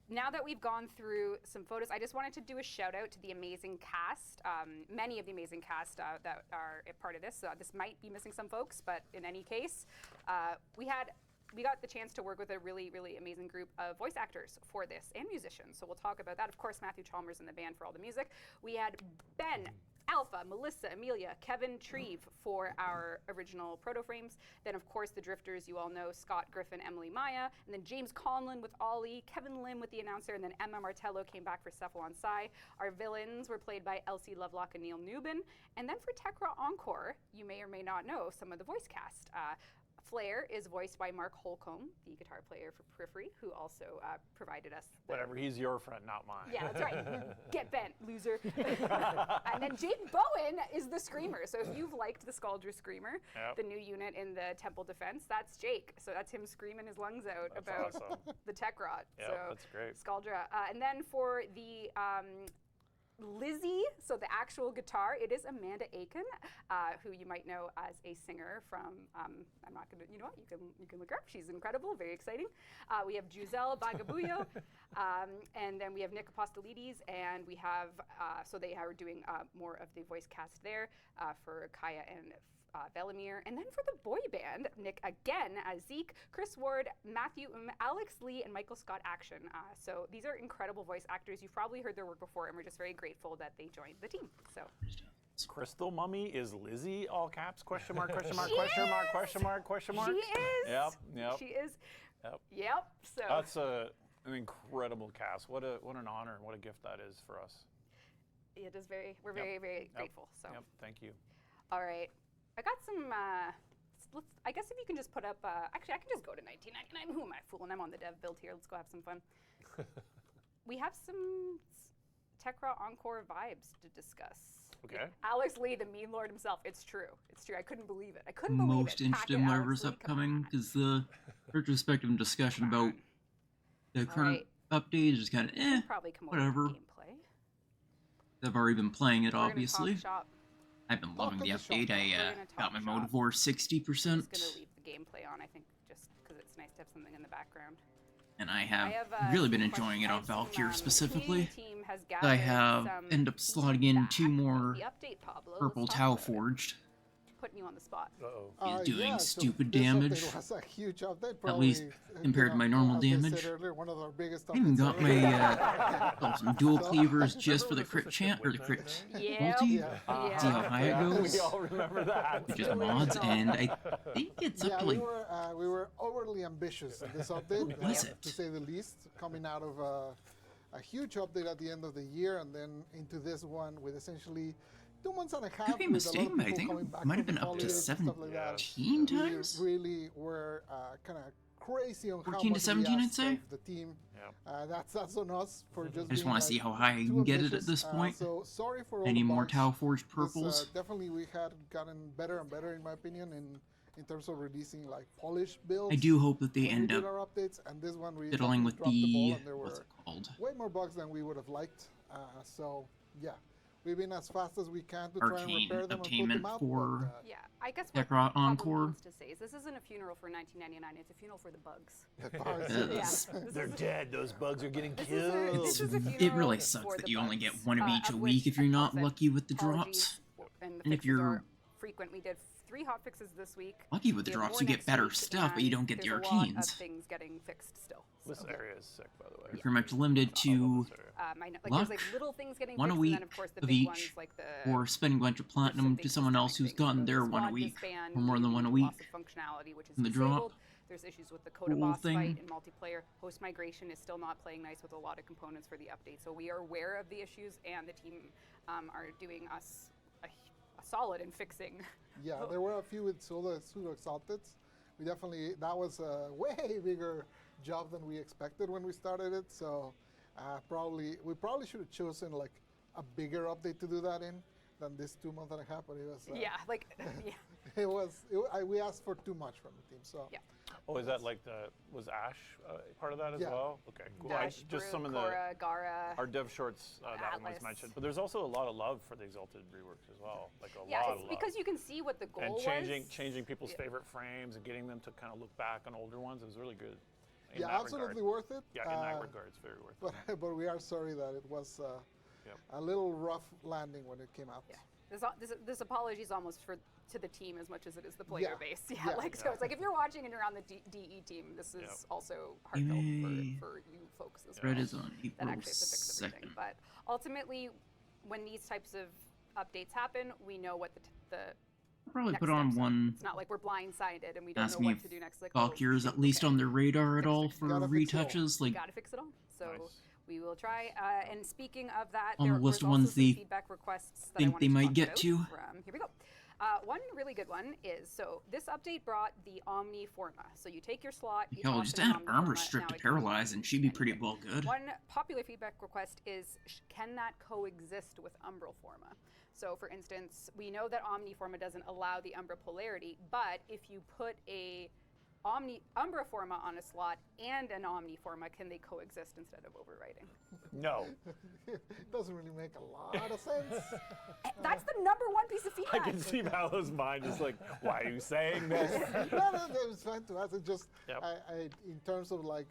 Now that we've gone through some photos, I just wanted to do a shout out to the amazing cast, many of the amazing cast that are a part of this. This might be missing some folks, but in any case, we got the chance to work with a really, really amazing group of voice actors for this and musicians. So we'll talk about that. Of course, Matthew Chalmers in the band for all the music. We had Ben, Alpha, Melissa, Amelia, Kevin Treve for our original proto frames. Then, of course, the drifters, you all know, Scott, Griffin, Emily, Maya. And then James Conlon with Ollie, Kevin Lim with the announcer, and then Emma Martello came back for Cephalon Sai. Our villains were played by Elsie Lovelock and Neil Newbin. And then for Tekra Encore, you may or may not know some of the voice cast. Flair is voiced by Mark Holcomb, the guitar player for Periphery, who also provided us the Whatever. He's your friend, not mine. yeah, that's right. Get bent, loser. And then Jaden Bowen is the Screamer. So if you've liked the Scaldra Screamer, Yep. the new unit in the Temple Defense, that's Jake. So that's him screaming his lungs out That's about awesome. the tech rod. Yeah, so that's great. Scaldra. And then for the Lizzie, so the actual guitar, it is Amanda Aiken, who you might know as a singer from, I'm not gonna, you know what, you can look her up, she's incredible, very exciting. We have Giselle Bagabuyo, and then we have Nick Apostolides, and we have, so they are doing more of the voice cast there for Kaya and Velimir. And then for the boy band, Nick again as Zeke, Chris Ward, Matthew, Alex Lee, and Michael Scott Action. So these are incredible voice actors. You've probably heard their work before, and we're just very grateful that they joined the team. So Crystal Mummy is Lizzie, all caps, question mark, question mark, She question mark, is! question mark, question mark. she is. Yep. She is. Yep. Yep. So That's an incredible cast. What an honor and what a gift that is for us. it is very. We're very grateful. So Yep. Thank you. all right, I got some. I guess if you can just put up. Actually, I can just go to 1999. Who am I fooling? I'm on the dev build here. Let's go have some fun. We have some Tekra Encore vibes to discuss. Okay. Alex Lee, the meme lord himself. It's true. It's true. I couldn't believe it. I couldn't believe it. Most Pack it, interesting Alex whatever's Lee, come upcoming, on. because the retrospective discussion Come on. about the current right. update is just kind of We'll probably come over whatever. to gameplay. I've already been playing it, We're gonna obviously. talk shop. I've been loving the Talk to the update. shop. I We're gonna got my talk mode shop. for I'm 60%, just gonna leave the gameplay on. I think just because it's nice to have something in the background. and I have, I have really been some enjoying it on questions. Valkyr The specifically. community team has I gathered have some ended up slotting in feedback 2 about more the update, Pablo. purple Let's talk Tau about it. forged. putting you on the spot. Uh-oh. He's doing yeah, so stupid this damage. update was a huge update, At least probably, compared to my normal as I said damage. earlier, one of our biggest I even updates got ever. my some dual So- cleavers just Remember for the when crit this was chant or the shipped crit with Yeah. multi. Yeah. See how high it Yeah, goes? we all remember that. With just mods, and I think it's up Yeah, to we like were overly ambitious in this update, What was it? to say the least, coming out of a huge update at the end of the year, and then into this one with essentially 2 months and a half. could be with mistaken, a lot but of I people think coming it back might have from been the up to holidays and stuff like that. 17 times. We really were kind of crazy on 14 how to much 17, we I'd asked say. of the team. Yeah. That's on us for just. I just want to see how high I can get it at this point. So sorry for all Any the more bugs. Tau Forged This, purples? definitely, we had gotten better and better, in my opinion, in terms of releasing like polished builds. I do hope that they when we end did up our updates, and this one we fiddling definitely with dropped the ball, the and there what's were it called? way more bugs than we would have liked. So yeah, we've been as fast as we can to try and Arcane repair them and put obtainment them out. for but, Yeah, I guess what Kakarot Pablo Encore. wants to say is this isn't a funeral for 1999, it's a funeral for the bugs. the bugs, Yes. Yeah. This They're is a- dead. Those bugs are getting This killed. is a It funeral really for sucks that the you only get bugs, one of each a of week which if you're not I'll lucky with the apologies drops. for- and the And if fixes you're are frequent. We did 3 hot fixes this week. Lucky with the We have drops, more you get next better week, stuff, but you and don't get the there's a lot of arcanes. things getting fixed still. This So, area is sick, by the way. You're pretty much limited I love to this area. I know, like luck, there's like little things getting one a fixed, week and then of course the of big each, ones like the or spending a bunch of there's some platinum big to someone else systemic who's things. gotten So their the one a squad week, disband or more than due one a to week. loss of functionality, which is And the drop. disabled. There's issues with the Coda Whole boss thing. fight in multiplayer. Host migration is still not playing nice with a lot of components for the update. So we are aware of the issues, and the team are doing us a solid in fixing. Yeah, there were a few with pseudo exalteds. We definitely, that was a way bigger job than we expected when we started it. So we probably should have chosen like a bigger update to do that in than this 2 month and a half. But it was Yeah, like yeah. we asked for too much from the team. So Yeah. Oh, is that like was Ash part of that as Yeah. well? Okay, cool. Dash, just Brute, some of Korra, Gara. our dev shorts that one was Atlas. mentioned, but there's also a lot of love for the Exalted reworks as well, like a Yeah, lot it's of love. because you can see what the goal and was. changing people's Yeah. favorite frames and getting them to kind of look back on older ones. It was really good. In yeah, that absolutely regard. worth it. Yeah, in that regard, it's very worth it. But we are sorry that it was Yep. a little rough landing when it came out. Yeah. This apology is almost to the team as much as it is the player Yeah. base. Yeah, Yeah. like so it's like if you're watching and you're on the DE team, this is Yep. also heartfelt Yay. for you folks as Red well. is on That April actually have to fix everything. 2nd. But ultimately, when these types of updates happen, we know what the I'll probably next put on steps are. one. It's not like we're blindsided and we don't Ask know me what to do next. Like, Valkyr is at least okay, on their radar at all fix it. for Gotta fix it all. retouches. we Like, gotta fix it all. So Nice. we will try. And speaking of that, On the there's list of also ones some they feedback requests that I think wanted they to might talk get about to. Here we go. One really good one is, so this update brought the Omni Forma. So you take your slot, you hell, toss just in an add Omni armor Forma, strip now to it can paralyze and she'd be pretty well good. One popular feedback request is, can that coexist with Umbral Forma? So for instance, we know that Omni Forma doesn't allow the Umbra polarity, but if you put a Umbra Forma on a slot and an Omni Forma, can they coexist instead of overriding? No, It doesn't really make a lot of sense. That's the #1 piece of I feedback. can see Valo's mind is like, why are you saying this? no, it's fine to ask. It's just Yep. in terms of like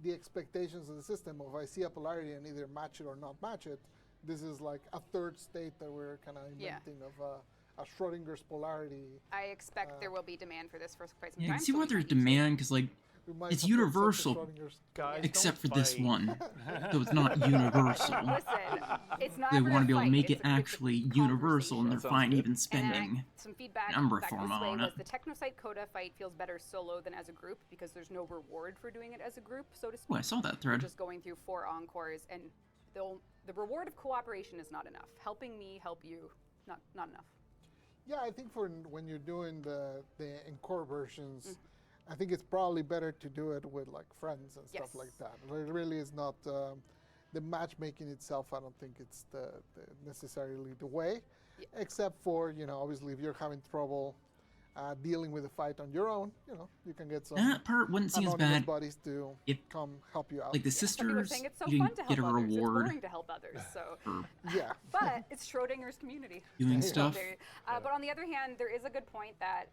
the expectations of the system. If I see a polarity and either match it or not match it, this is like a third state that we're kind of Yeah. inventing of a Schrodinger's polarity. I expect there will be demand for this for quite some Yeah, I time. can see so why we there's might need to- demand, because, like, We might it's have to accept the universal, Schrodinger's. Guys, except for don't this fight. one. So it's not universal. Listen, it's not They for want to a be able to fight, make it's it a- it's a actually universal, and they're That sounds fine good. even And spending some feedback Umbra back Forma this way on was it. the Technocyte Coda fight feels better solo than as a group because there's no reward for doing it as a group, so to speak. Oh, I saw that We're thread. just going through 4 encores, and the reward of cooperation is not enough. Helping me help you, not enough. Yeah, I think for when you're doing the encore versions, I think it's probably better to do it with like friends and stuff Yes. like that. It really is not the matchmaking itself. I don't think it's the necessarily the way, Yeah. except for obviously if you're having trouble dealing with the fight on your own, you can get some That part wouldn't seem as anonymous bad. buddies to if- come help you out. Like the Some people are sisters, saying it's so you fun didn't to help get a others. It's reward boring to help others. So, for Yeah. but it's Schrodinger's community. doing Yeah. stuff. But on the other hand, there is a good point that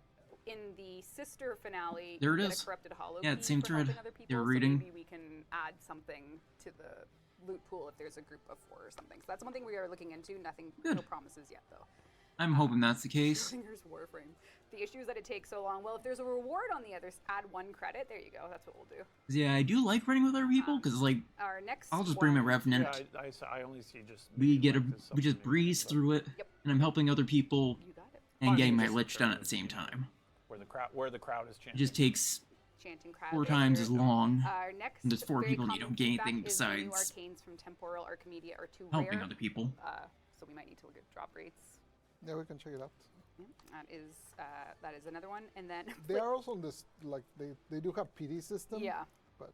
in the sister finale, There you it get is. a corrupted hollow Yeah, key same for thread. helping other people, They were so reading. maybe we can add something to the loot pool if there's a group of 4 or something. So that's one thing we are looking into. No Good. promises yet, though. I'm hoping that's the case. Schrodinger's world. Warframe. The issue is that it takes so long. Well, if there's a reward on the other, add 1 credit. There you go. That's what we'll do. Yeah, I do like running with other people because like Our next I'll just bring my one- Revenant. Yeah, I only see just. We maybe get a like this we just something breeze but through it, Yep. and I'm helping other people You got it. and I getting mean, my just lich done at the determine, same you know, time. where the crowd is chanting. It just takes Chanting crowd. 4 times as long. Our next And there's 4 very people and you common don't get feedback anything is the new besides arcanes from Temporal Archimedia are too helping rare. other people. So we might need to look at drop rates. Yeah, we can check it out. That is another one. And then They are also on this, like, they do have PD system. yeah. But,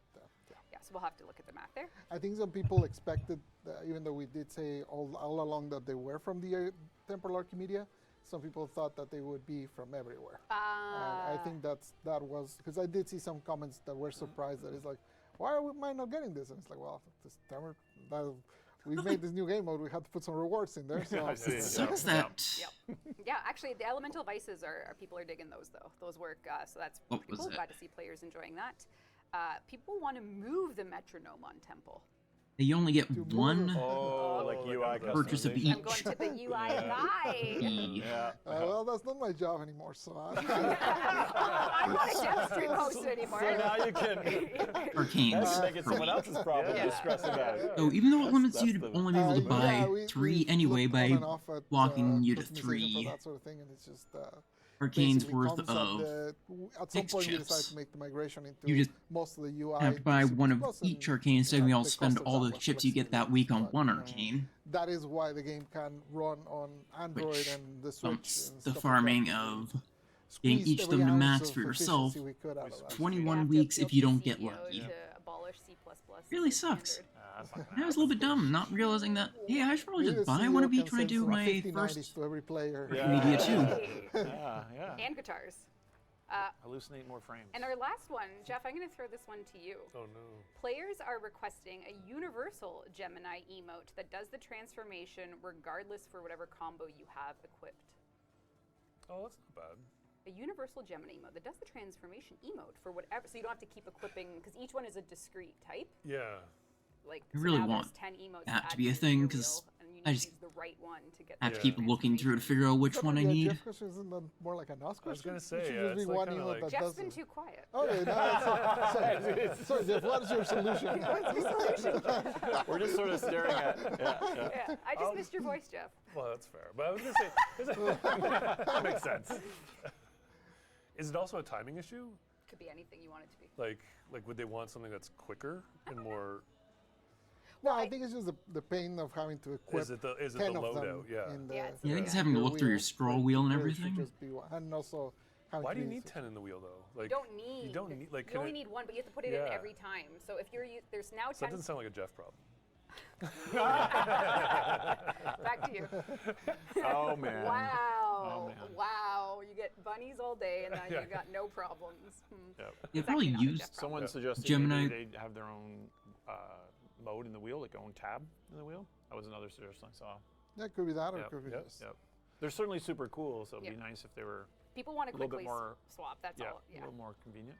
yeah. Yeah, so we'll have to look at the math there. I think some people expected, even though we did say all along that they were from the Temporal Archimedia, some people thought that they would be from everywhere. And I think that was, because I did see some comments that were surprised that it's like, why am I not getting this? And it's like, well, we made this new game mode, we had to put some rewards in there. So I see. It sucks that Yep. Yeah, actually, the elemental vices people are digging those though. Those work, so that's What pretty was cool. it? Glad to see players enjoying that. People want to move the metronome on Temple. you only get To move one it. Oh, like Oh, UI purchase of customization. each. I'm going to the UI guide. E. Yeah. well, that's not my job anymore. So I'm not a Devstream host anymore. So now you can. Arcanes. That's making someone else's problem. Yeah. Just stressing about it. So even though it limits that's you to the- only be able to buy yeah, we 3 anyway looked by on and off at, locking you to customization 3 for that sort of thing, and it's just arcanes basically worth comes at of at some 6 point we chips. decided to make the migration into You just most of the UI. have to buy to C++ one of and each arcane instead of the we all cost spend of all that the was chips you get flexible, that week on but, one arcane. That is why the game can run on Android Which and the Switch. Bumps and the stuff like farming that. of Squeezed getting each of every them to ounce max of for yourself. efficiency we could out of that. 21 have to weeks appeal if you to don't get CEO lucky. To abolish C++ Really as a sucks. standard. That's not gonna I was a little bit dumb, not realizing that, hey, I should probably Maybe just the buy CEO one of can each when I send do some my 50/90s first to every player. Yeah. media too. Hey. Yeah. And guitars. Hallucinate more frames. And our last one, Jeff, I'm going to throw this one to you. Oh no. Players are requesting a universal Gemini emote that does the transformation regardless for whatever combo you have equipped. Oh, that's not bad. A universal Gemini emote that does the transformation emote for whatever, so you don't have to keep equipping, because each one is a discrete type. Yeah. Like, I so really now there's want 10 emotes that to add be a your thing, gear 'cause wheel, and you I need to just use the right one to get I have the to keep looking through to figure out which That one would I be a need. Jeff question, isn't that more like a NOS question? I was gonna It say, should yeah, just be it's like one kinda emote like- that Jeff's does been it. too quiet. Okay, sorry, Jeff, what is your solution? We're just sort of staring at. Yeah, I just missed your voice, Jeff. Well, that's fair. But I was gonna say, that makes sense. Is it also a timing issue? Could be anything you want it to be. Like would they want something that's quicker and more? No, I think it's just the pain of having to equip Is it the 10 of loadout? them Yeah. in the, Yeah, it's Yeah, I think the it's having to your look through your wheel. scroll Like, wheel and it really should everything. just be one. And also having Why to do you be need 10 in the wheel though? Like You don't need. You don't need like. You can only it- need one, but you have to put it Yeah. in every time. So if there's now So that 10. doesn't sound like a Jeff problem. Back to you. Oh man. Wow. man. Wow. You get bunnies all day and then Yeah. you got no problems. Yep. They It's probably actually not a used Jeff Someone suggested Gemini- maybe they have their own mode in the wheel, like own tab in the wheel. That was another suggestion I saw. Yeah, it could be that or it Yep, could be yep, just. Yep. They're certainly super cool, so it'd Yeah. be nice if they were People want to A little bit quickly more- swap. That's yeah, all. a Yeah. little more convenient.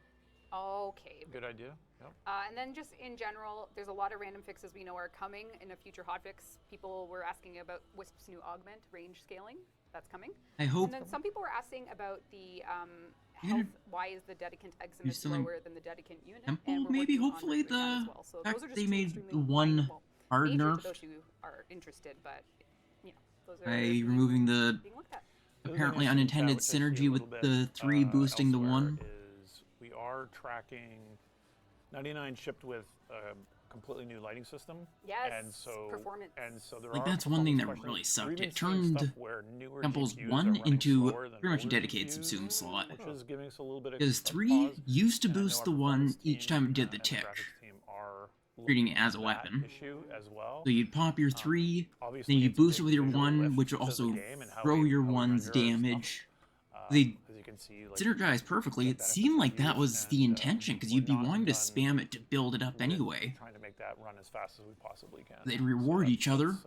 Okay. Good idea. Yep. And then just in general, there's a lot of random fixes we know are coming in a future hotfix. People were asking about Wisp's new augment range scaling. That's coming. I hope And then some people were asking about the You health. know, Why is the Dedicant Eximus selling lower than the Dedicant unit? Temple, And we're maybe, working on hopefully reviewing that as the well. So fact those are just they two made extremely the one minor- well, hard major nerf to those who are interested, but you know, those are by being- removing the being looked at. The other apparently thing I should chat unintended with Tasty a synergy with little bit, the 3 boosting the elsewhere 1. Is we are tracking 99 shipped with a completely new lighting system. Yes, And so performance. there Like, are that's one thing that performance really questions. sucked. We're even It seeing turned stuff where newer Temple's GPUs are 1 running into slower than pretty much a older dedicated GPUs, subsumed slot. which is giving us a little bit of Because of 3 pause. used to And I know boost our the 1 performance each team time it did and the the tick, graphics team are treating looking it as a at that weapon. issue as well. So you'd pop your 3, Obviously, then you it's a boost it big with your visual 1, lift which will to the also game and how throw we- your how we 1's render our stuff. damage. They As you can see, like, synergized perfectly. the It benefits seemed of like that use was the and, intention, because we're you'd be not wanting to done spam it to build it up with anyway. trying to make that run as fast as we possibly can. They'd reward each other.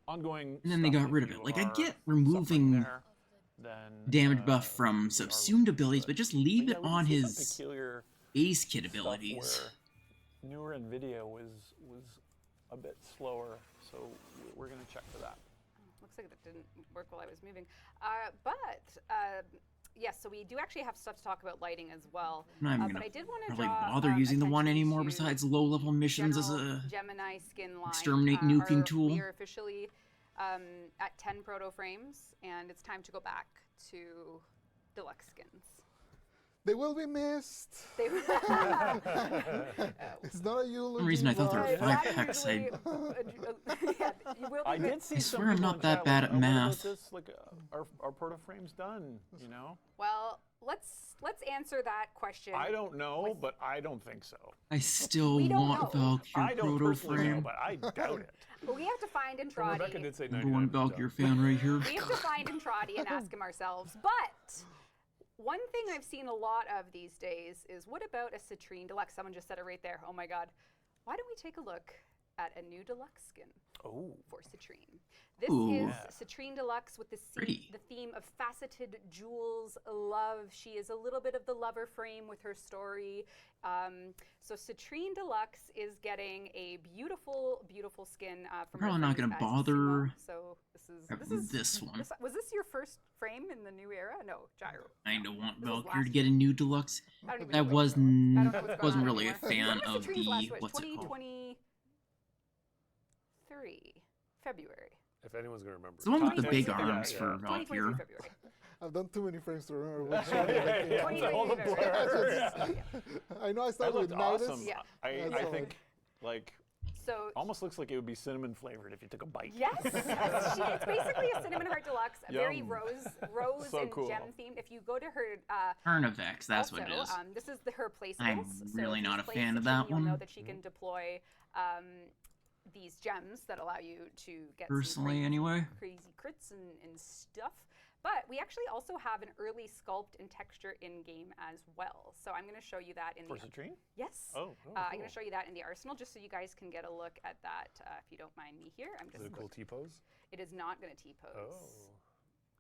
Ongoing. And then they stuff, got if rid of you it. Like, I are get suffering removing there, then, damage buff we from are subsumed looking abilities, to but just But leave yeah, it we did on see some his peculiar base kit stuff abilities. where newer NVIDIA was a bit slower, so we're going to check for that. Looks like that didn't work while I was moving. Yes, so we do actually have stuff to talk about lighting as well. I'm not even But gonna I did want to really draw bother using the one attention anymore to besides low-level missions as general a Gemini skin line. exterminate nuking tool. We are officially at 10 proto frames, and it's time to go back to deluxe skins. They will be missed. They It's not a eulogy. For some reason I thought there were It's 5 not packs. usually yeah, you will be I did missed. see I some swear I'm people not in that chat bad like, at "Oh, what about math." This? Like, our proto frame's done, you know? Well, let's answer that question. I don't know, but I don't think so. I still We don't want know. I Valkyr don't proto personally know, frame. but I doubt it. But we have to find Well, Rebecca Entradi. did say Number one 99%. Valkyr fan right here. We have to find Entradi and ask him ourselves. But one thing I've seen a lot of these days is, what about a Citrine Deluxe? Someone just said it right there. Oh my God. Why don't we take a look at a new deluxe skin Oh. for Citrine? This Ooh. is Yeah. Citrine Deluxe with the Pretty. theme of faceted jewels, love. She is a little bit of the lover frame with her story. So Citrine Deluxe is getting a beautiful, beautiful skin from Probably her not friends gonna at bother Sumo. So this is this one. was this your first frame in the new era? No, Gyro. I don't want This is Valkyr to last get a new deluxe. I don't even That know was I don't know what's going wasn't on really a anymore. fan When was of Citrine's last the Switch? what's it called? 2023 February. If anyone's going to remember. It's the one with the 2023 big February. arms for 2023 Valkyr. February. I've done too many frames to remember which one. Yeah, I it's all the blur. I know I That started with looked Nidus. awesome. Yeah. I That's think, like, So almost looks like it would be cinnamon flavored if you took a bite. yes, it's basically a cinnamon heart deluxe, very Yum. rose So and cool. gem themed. If you go to her, CarnivX, that's also, what it is. this is her placeables. I'm So really if not you a place fan of Citrine, that you'll know one. that she can deploy these gems that allow you to get Personally, some anyway. crazy crits and stuff. But we actually also have an early sculpt and texture in game as well. So I'm going to show you that in For the citrine? yes. Oh, I'm going cool. to show you that in the arsenal, just so you guys can get a look at that. If you don't mind me here, I'm Is just. it a cool T-pose? It is not going to T-pose. Oh.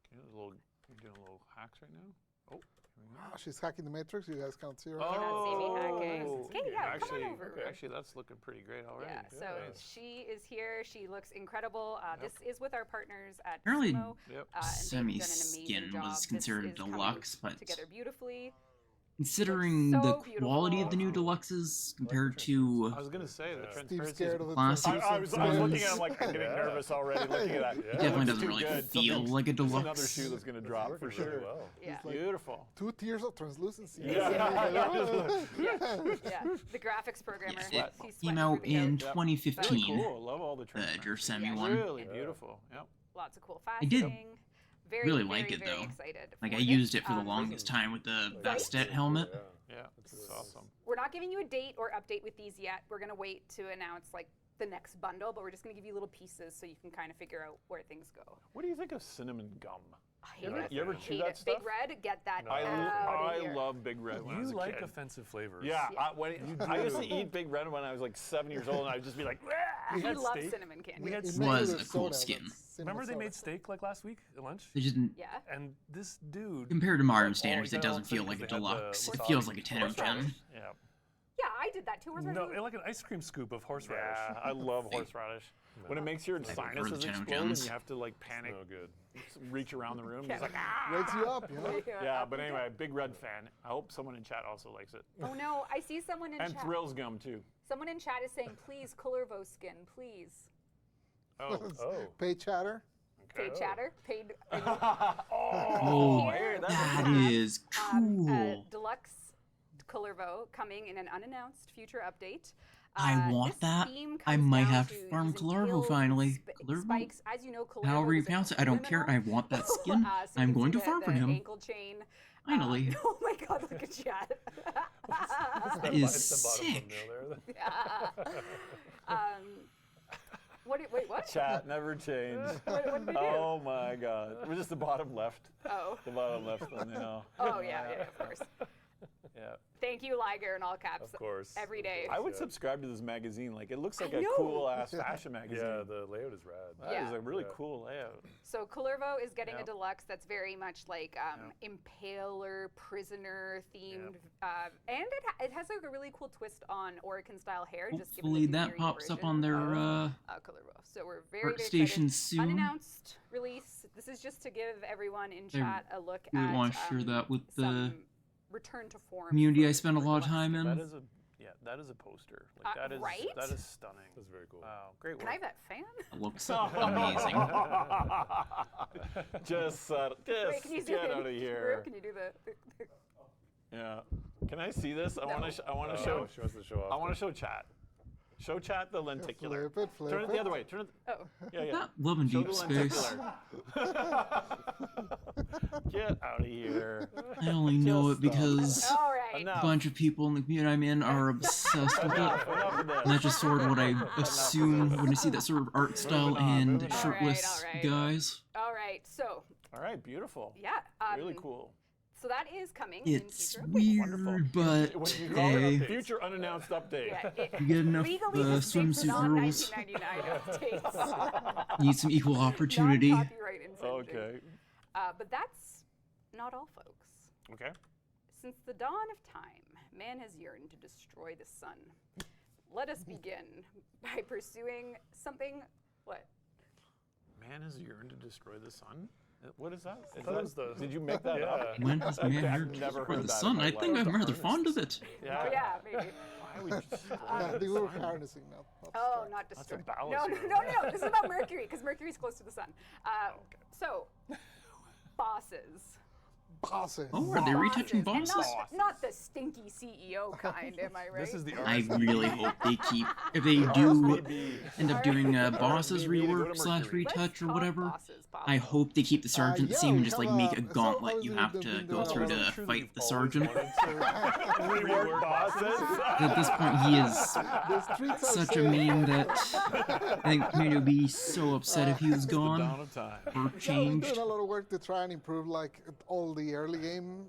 Can you do a little, you're doing a little hacks right now? Oh, here we go. Ah, she's hacking the Matrix. You guys can't see her. cannot see me hacking. Oh, Okay, yeah, come on actually, over. actually, that's looking pretty great already. Yeah, so Nice. she is here. She looks incredible. This is with our partners at Apparently Sumo. Yep. And they've done an amazing Semi-skin job. was This considered is coming deluxe, but together beautifully. considering so the beautiful. quality of the new deluxes compared to I was gonna say the Yeah. Steve's transparency. scared of the Classic. translucent I was looking skins. at him like I'm getting Yeah. nervous already looking at that. Yeah. it definitely Looks doesn't too really good. feel Something- like a There's another deluxe. shoe that's gonna drop for Working really sure. well. Yeah. like- Beautiful. 2 tiers of translucency. Yeah. The graphics programmer. Yeah, it he's came sweating out over the in couch. Yep. 2015. Very cool. I love all the transparency. Jersemi Yeah. one. Really Yeah. beautiful. Yep. Lots of cool I did faceting. Very, really very, like it, very though. excited Like for I it. used it for the Um, longest time with the Like, Bastet helmet. Yeah. Yeah. It's awesome. We're not giving you a date or update with these yet. We're gonna wait to announce like the next bundle, but we're just gonna give you little pieces so you can kind of figure out where things go. What do you think of cinnamon gum? I hate ever- it. you ever Hate chew it. that stuff? Big Red, get that No. I, out of here. love Big Red when I was You a like kid. offensive flavors. Yeah, Yeah. I used to eat Big Red when I was like 7 years old, and I'd just be like, He had loves steak. cinnamon candy. We had It steak. makes Was it a with cool soda, skin. that's cinnamon Remember they soda. made steak like last week at lunch? They didn't. Yeah. And this dude. Compared to modern like, standards, all it he got doesn't feel all like a upset 'cause they had the deluxe. It wasabi feels like a 10 out of horseradish. 10. yeah. Yeah, I did that too. Where's No, our like an ice cream scoop of horseradish. Yeah, I love horseradish. When it makes your prefer sinuses the Geno explode and Gems. you have to like panic, No good. reach around the room. Yeah. Just like, ah! Wakes you up, you know? Yeah, but anyway, Big Red fan. I hope someone in chat also likes it. Oh no, I see someone in And chat. Thrills Gum too. Someone in chat is saying, please, Colorvo skin, please. Oh. Oh. Pay chatter. Paid chatter, paid. Oh, Here that we have, is cool. Deluxe Colorvo coming in an unannounced future update. I want this that. theme I comes might down have to to farm using Colorvo tails and finally. Colorvo? Spikes. As you know, Colorvo However you is a pronounce it, I don't care. I criminal. want that skin. So you I'm can going see to farm for the him. Ankle chain. Finally. Oh my God! Look at chat. That It's is the bottom sick. thumbnail there. Wait, what? Chat never changed. What did we do? Oh my God. We're just the bottom left. Oh. The bottom left thumbnail. Oh yeah, of course. Yeah. Thank you, Liger, in all caps. Of course. Every day. I would Yeah. subscribe to this magazine. Like, it looks like I a know. cool ass fashion magazine. Yeah, the layout is rad. That is Yeah. a really Yeah. cool layout. So Kullervo is getting Yeah. a deluxe that's very much like impaler, prisoner themed, and it has like a really cool twist on Orican style hair. Just given Hopefully the that Fury pops up version on their of, Kullervo. So we're very, very workstation excited. soon. Unannounced release. This is just to give everyone in chat a look We at want to share that with the some return to form community I for- spend a for lot of deluxe time kits. in. That is a poster. Like that is right? that is stunning. That's very cool. Wow, great work. Can I have that fan? It looks amazing. Just Wait, can you zoom get in? out of Drew, here. Can you do the Yeah. Can I see this? I want to. I want to Oh, show. she wants to show off. I want to show chat. Show chat the lenticular. Flip it, flip Turn it it. the other way. Turn it. Oh. Yeah, yeah. That love and Show deep the space. lenticular. Get out of here. I only know Just it because All right. a Enough. bunch of people in the community I'm in are obsessed with it. Enough of this. And that's just sort of what I assume when I see that sort of art style and moving on. shirtless All right. guys. All right. So, All right, beautiful. yeah. Really cool. So that is coming It's in future. weird, but When you call it hey, a future unannounced update. Yeah, it, you get enough legally distinct swimsuit non-1999 girls, updates. need some equal opportunity. Non-copyright infringing. Okay. But that's not all, folks. Okay. Since the dawn of time, man has yearned to destroy the sun. Let us begin by pursuing something. What? Man has yearned to destroy the sun. What is that? Is That that was the- Did you make that Yeah. up? When has man I've heard never for heard the that in sun? my I think life. I'm rather fond of it. yeah. Oh, yeah, maybe. Why would you I think we were harnessing now. Oh, not That's a destroy. ballast No, no, room. no, no, no. This is about Mercury because Mercury's close to the sun. So, bosses. Bosses. Oh, are they retouching And bosses? not the stinky CEO kind, am I right? This is the I art. really hope they keep, if they do end up doing a bosses Maybe to go to rework slash Mercury. Let's retouch or talk whatever. bosses, Pablo. I hope they keep the sergeant the yeah, same we and just like have make a- a so gauntlet you obviously have they've to been go doing through a lot to of fight the sergeant. Rework bosses. At this point, he is The streets are such a safe. meme that I think community would be so upset if he was Dawn gone of time. or Yeah, we're changed. doing a lot of work to try and improve like all the early game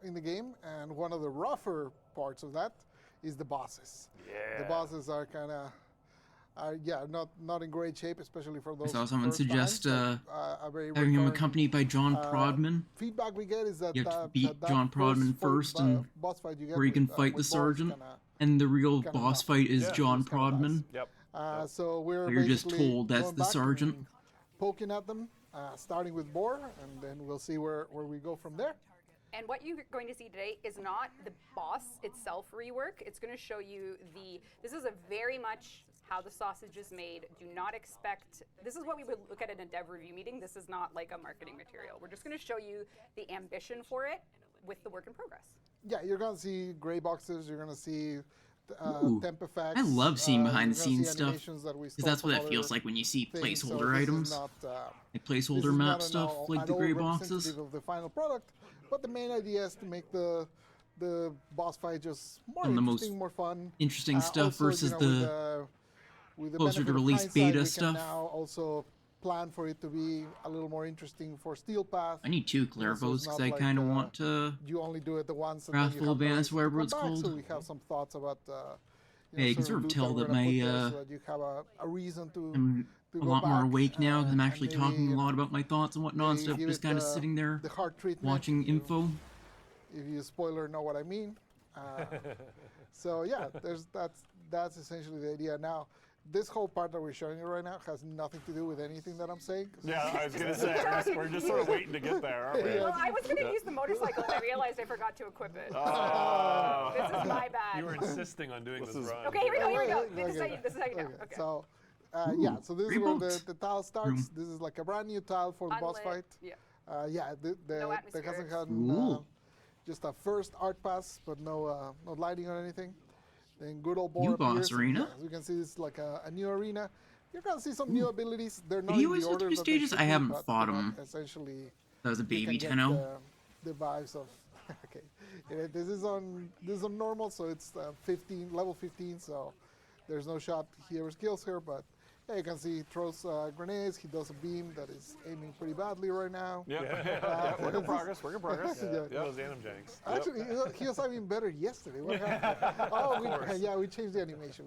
in the game, and one of the rougher parts of that is the bosses. The bosses are kind of not in great shape, especially for those. saw someone first suggest times, but, a very Having him recurring, accompanied by John Prodman, feedback we get is that You have to that- beat that John Prodman fight, first and boss fight you get where you can with, fight the with Boris sergeant, kinda, and the real kinda boss nuts. fight is Yeah, John he's kinda Prodman. Yep. So we're You're just basically told that's going the back sergeant. and poking at them, starting with Boar, and then we'll see where we go from there. And what you're going to see today is not the boss itself rework. It's going to show you this is a very much how the sausage is made. Do not expect, this is what we would look at in a dev review meeting. This is not like a marketing material. We're just going to show you the ambition for it with the work in progress. Yeah, you're gonna see gray boxes. You're gonna see Ooh, temp effects. I love seeing you're behind the gonna see scenes stuff, animations that we because stole that's what from that feels other like when you see things. So placeholder this is items, not, like this placeholder is map not stuff, at like the all gray boxes. representative of the final product, but the main idea is to make the boss fight just more Some of the most interesting, more fun. interesting stuff Also, versus with the closer to benefit of release hindsight, beta we stuff. Can now also plan for it to be a little more interesting for Steel Path. I need two So it's Clairvots because not I like, kind of want to. You only do it the once, and then you Wrathful have no Advance, reason to whatever come it's back, called. So we have some thoughts about. Yeah, you can sort of loot tell we're that gonna put my, there so that you have a reason to. I'm to a go lot more back, awake now because I'm and actually maybe, talking a lot about my thoughts and whatnot, maybe instead of give just it kind of sitting there the hard treatment. watching if you- info. If you spoiler know what I mean. So yeah, that's essentially the idea. Now, this whole part that we're showing you right now has nothing to do with anything that I'm saying. 'cause Yeah, I was gonna say we're just sort of waiting to get there, aren't we? Well, I was going to use the motorcycle and I realized I forgot to equip it. Oh. This is my bad. You were insisting on doing this is- run. Okay, here we go, here we go. Okay, This is how you know. Okay. So, yeah, so this is where remote the tile starts. This is like a brand new tile for the boss Unlit, fight. Yeah. Yeah, No there atmosphere. hasn't had Cool. just a first art pass, but no lighting or anything. Then good old New board boss arena? As you can see, it's like a new arena. You're gonna see some new abilities. They're not he in always the go order through that they stages? should I be, haven't but, fought you know, him. Essentially, That was a you baby can get 10-0. the vibes of. Okay, yeah, this is on normal, so it's 15 level 15. So there's no shot here skills here, but Yeah, you can see he throws grenades. He does a beam that is aiming pretty badly right now. Yeah. Work in progress. Work in progress. Yeah. Those anim janks. Actually, he was even better yesterday. What happened? Oh, we changed the animation.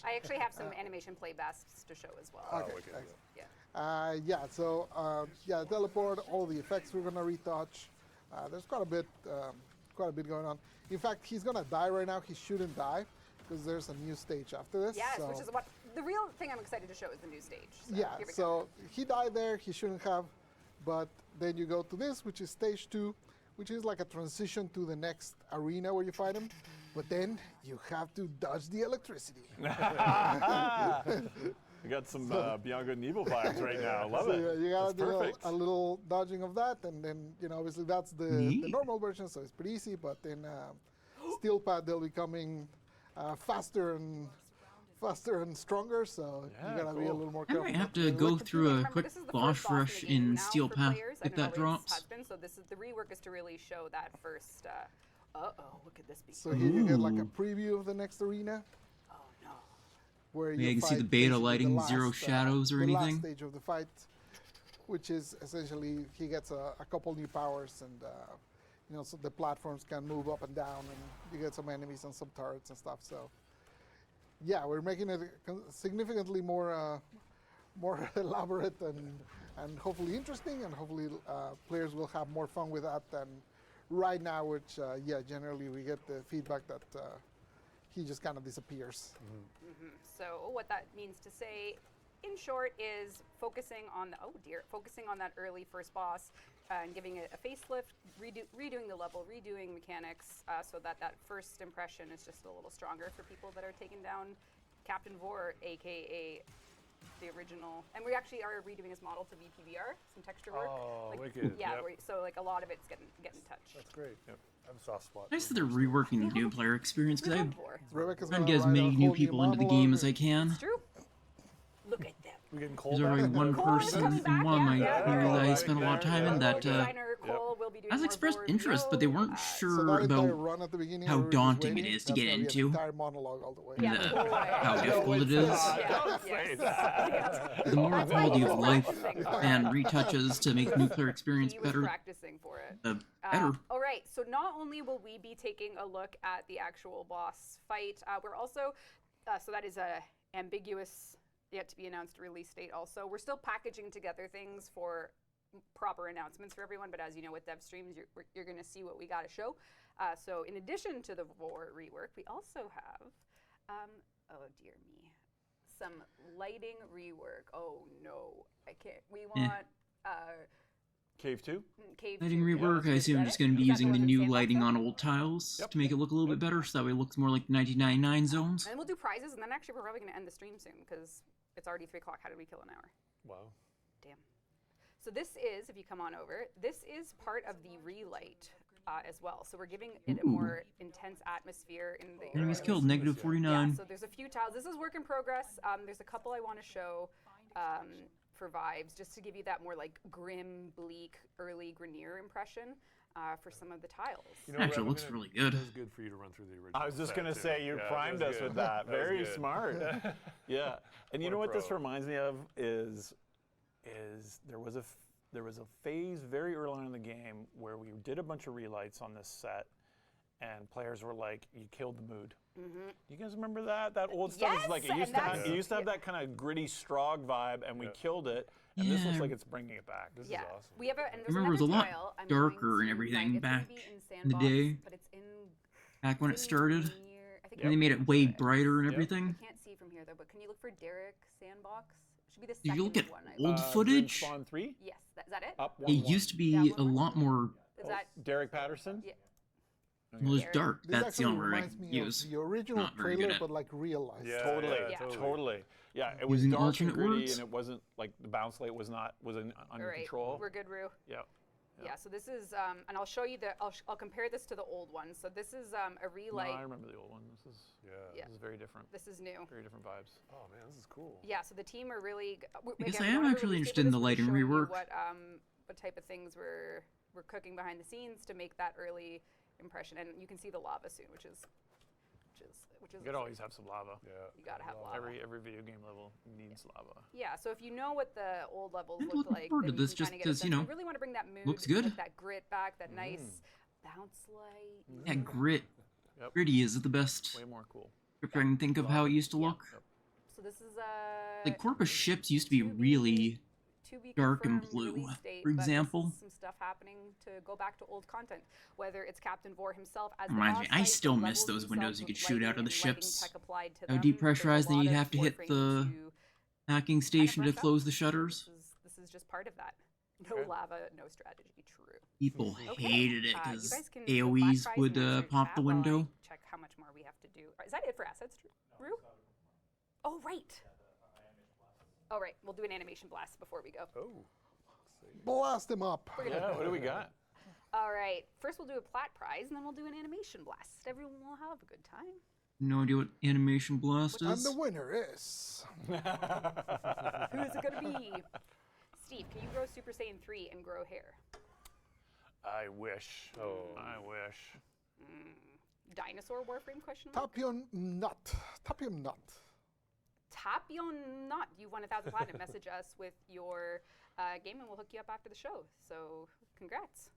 I actually have some animation playbasts to show as well. Okay. wicked. Excellent. Yeah. Teleport. All the effects we're gonna retouch. There's quite a bit going on. In fact, he's gonna die right now. He shouldn't die because there's a new stage after this. Yes, so. which is what the real thing I'm excited to show is the new stage. So Yeah, here we go. so he died there, he shouldn't have, but then you go to this, which is stage 2, which is like a transition to the next arena where you fight him, but then you have to dodge the electricity. We got some Beyond Good and Evil vibes right now. Love So it. yeah, you gotta That's do perfect. a little dodging of that, and then, obviously that's the Neat. normal version, so it's pretty easy, but in Steel Pad, they'll be coming faster and stronger, so Yeah, you gotta be a cool. little more I careful. might have to with go electric through a Remember, quick this is the boss first boss rush in the game in now Steel for Path players. I if don't know that always drops. has been, so this is the rework is to really show that first. What could this be? So here you get like a Ooh. preview of the next arena. Oh no. Where Yeah, you you can see the fight beta basically lighting, the zero last, shadows or the anything. last stage of the fight, which is essentially he gets a couple new powers, and so the platforms can move up and down, and you get some enemies and some turrets and stuff. So yeah, we're making it significantly more elaborate and hopefully interesting, and hopefully players will have more fun with that than right now, which generally we get the feedback that he just kind of disappears. So what that means to say, in short, is focusing on that early first boss and giving it a facelift, redoing the level, redoing mechanics, so that first impression is just a little stronger for people that are taking down Captain Vor, aka the original. And we actually are redoing his model to VPVR, some texture work. Oh, wicked. Yeah, Yep. so like a lot of it's getting touched. That's great. Yep. I have a soft spot. Nice that they're reworking the new player experience because We I'm hope for. Rebecca's trying to gonna get as write a many new whole people into the monologue game as I and- can. It's true. Look at them. We getting cold There's back already in one the- Cole is person coming in back, one of my yeah. community that I Yeah. spent a lot of time in Yeah. that Designer Cole will be doing has more expressed Vor interest, but they VO, weren't So sure that entire about run at the beginning how where we're just daunting it waiting, is to that's get gonna be an into. entire monologue all the way. Yeah, the- boy. how No, difficult it is. Yeah, say yes. The more That's why quality he of was life practicing for it. and retouches to make the new player experience He was better, practicing for it. the better. All right, so not only will we be taking a look at the actual boss fight, we're also, so that is a ambiguous, yet to be announced release date also. We're still packaging together things for proper announcements for everyone, but as you know with Devstreams, you're going to see what we got to show. So in addition to the Vor rework, we also have, oh dear me, some lighting rework. Oh no, I can't. We want Cave 2? Cave Lighting 2. rework, I Is assume that I'm just it? going to be Is that using one the in new Sandbox lighting now? on old tiles Yep. to make it look a little bit better, so that way it looks more like 1999 zones. And we'll do prizes, and then actually we're probably going to end the stream soon because it's already 3 o'clock. How did we kill an hour? Wow. Damn. So this is, if you come on over, this is part of the relight as well. So we're giving it a more intense atmosphere in the Enemies areas. killed, negative Yeah, 49. so there's a few tiles. This is work in progress. There's a couple I want to show for vibes, just to give you that more like grim, bleak, early Grenier impression for some of the tiles. You know, Actually, Rev, looks I'm really gonna- good. It was good for you to run through the original. I was just set, going to too. say, you Yeah, primed that was us with good. that. was Very good. smart. Yeah. And you What know a what this pro. reminds me of is there was a phase very early on in the game where we did a bunch of relights on this set, and players were like, "You killed the mood." You guys remember that? That old stuff is like Yes, and it used to have that kind of gritty Strogg vibe, and we Yeah. killed it. And this looks Yeah. like it's bringing it back. This Yeah, is awesome. we have a. And there's remember it was a another lot tile I'm darker going and to everything find. It's gonna back be in in the Sandbox, day. but it's in. Back when it it's in started, near- I think and they made it way brighter and Yep. everything. I can't see from here though, but can you look for Derek Sandbox? It should be the Did second you look at one. old Grim footage? Spawn 3? Yes, is that it? Up It 1-1. used to be That a one? lot more, Is that? Derek Patterson? Yeah. well, it's Derek. dark. This That's the actually only word I reminds can me of use. the original Not very trailer, good at- but like realized. Yeah, Totally, yeah, totally. Yeah, it was Using dark and alternate gritty, words? and it wasn't like the bounce rate was under All right, control. we're good, Rue. Yeah. Yeah. So this is, and I'll show you I'll compare this to the old one. So this is a No, relight. I remember the old one. This is Yeah. very different. This is new. Very different vibes. Oh man, this is cool. Yeah, so the team are really. I guess I am actually interested in the lighting rework. What type of things we're cooking behind the scenes to make that early impression, and you can see the lava soon, which is which is You gotta always have some lava. Yeah. you gotta have lava. Every video game level needs lava. Yeah, so if you know what the old levels I'm look looking like, forward then to you this can just kind of get a 'cause, sense. you know, We really want to bring that mood, looks good. like that grit back, that nice bounce light. Yeah, grit. Yep. Gritty is the best Way more cool. if I can think of how it used to Yeah. look. So this is Like Corpus ships used to be to be- really to be dark and confirmed blue, release date, for but this is example. some stuff happening to go back to old content, whether it's Captain Vor himself as the Reminds me, boss I fight, still the miss levels those windows themselves you with could shoot out of lighting the and lighting ships. tech applied to How them. There's depressurized, a then lot you'd of have to hit Warframe the to hacking station to brush up. close the shutters. This is just part of that. No Okay. lava, no strategy. True. People Okay. hated it You because guys can go AoEs flat price would and answer pop chat the while I window. check how much more we have to do. Is that it for assets, Drew? Oh, right. Oh, right. We'll do an animation blast before we go. Oh. Blast him up. Yeah, what do we got? All right. First, we'll do a plat prize, and then we'll do an animation blast. Everyone will have a good time. No idea what animation blast And is. the winner is. Who is it going to be? Steve, can you grow Super Saiyan 3 and grow hair? I wish. Oh. I wish. Dinosaur Warframe question mark? Tapion nut. Tapion nut. Tapion Not. You won 1,000 platinum. Message us with your game, and we'll hook you up after the show. So, congrats.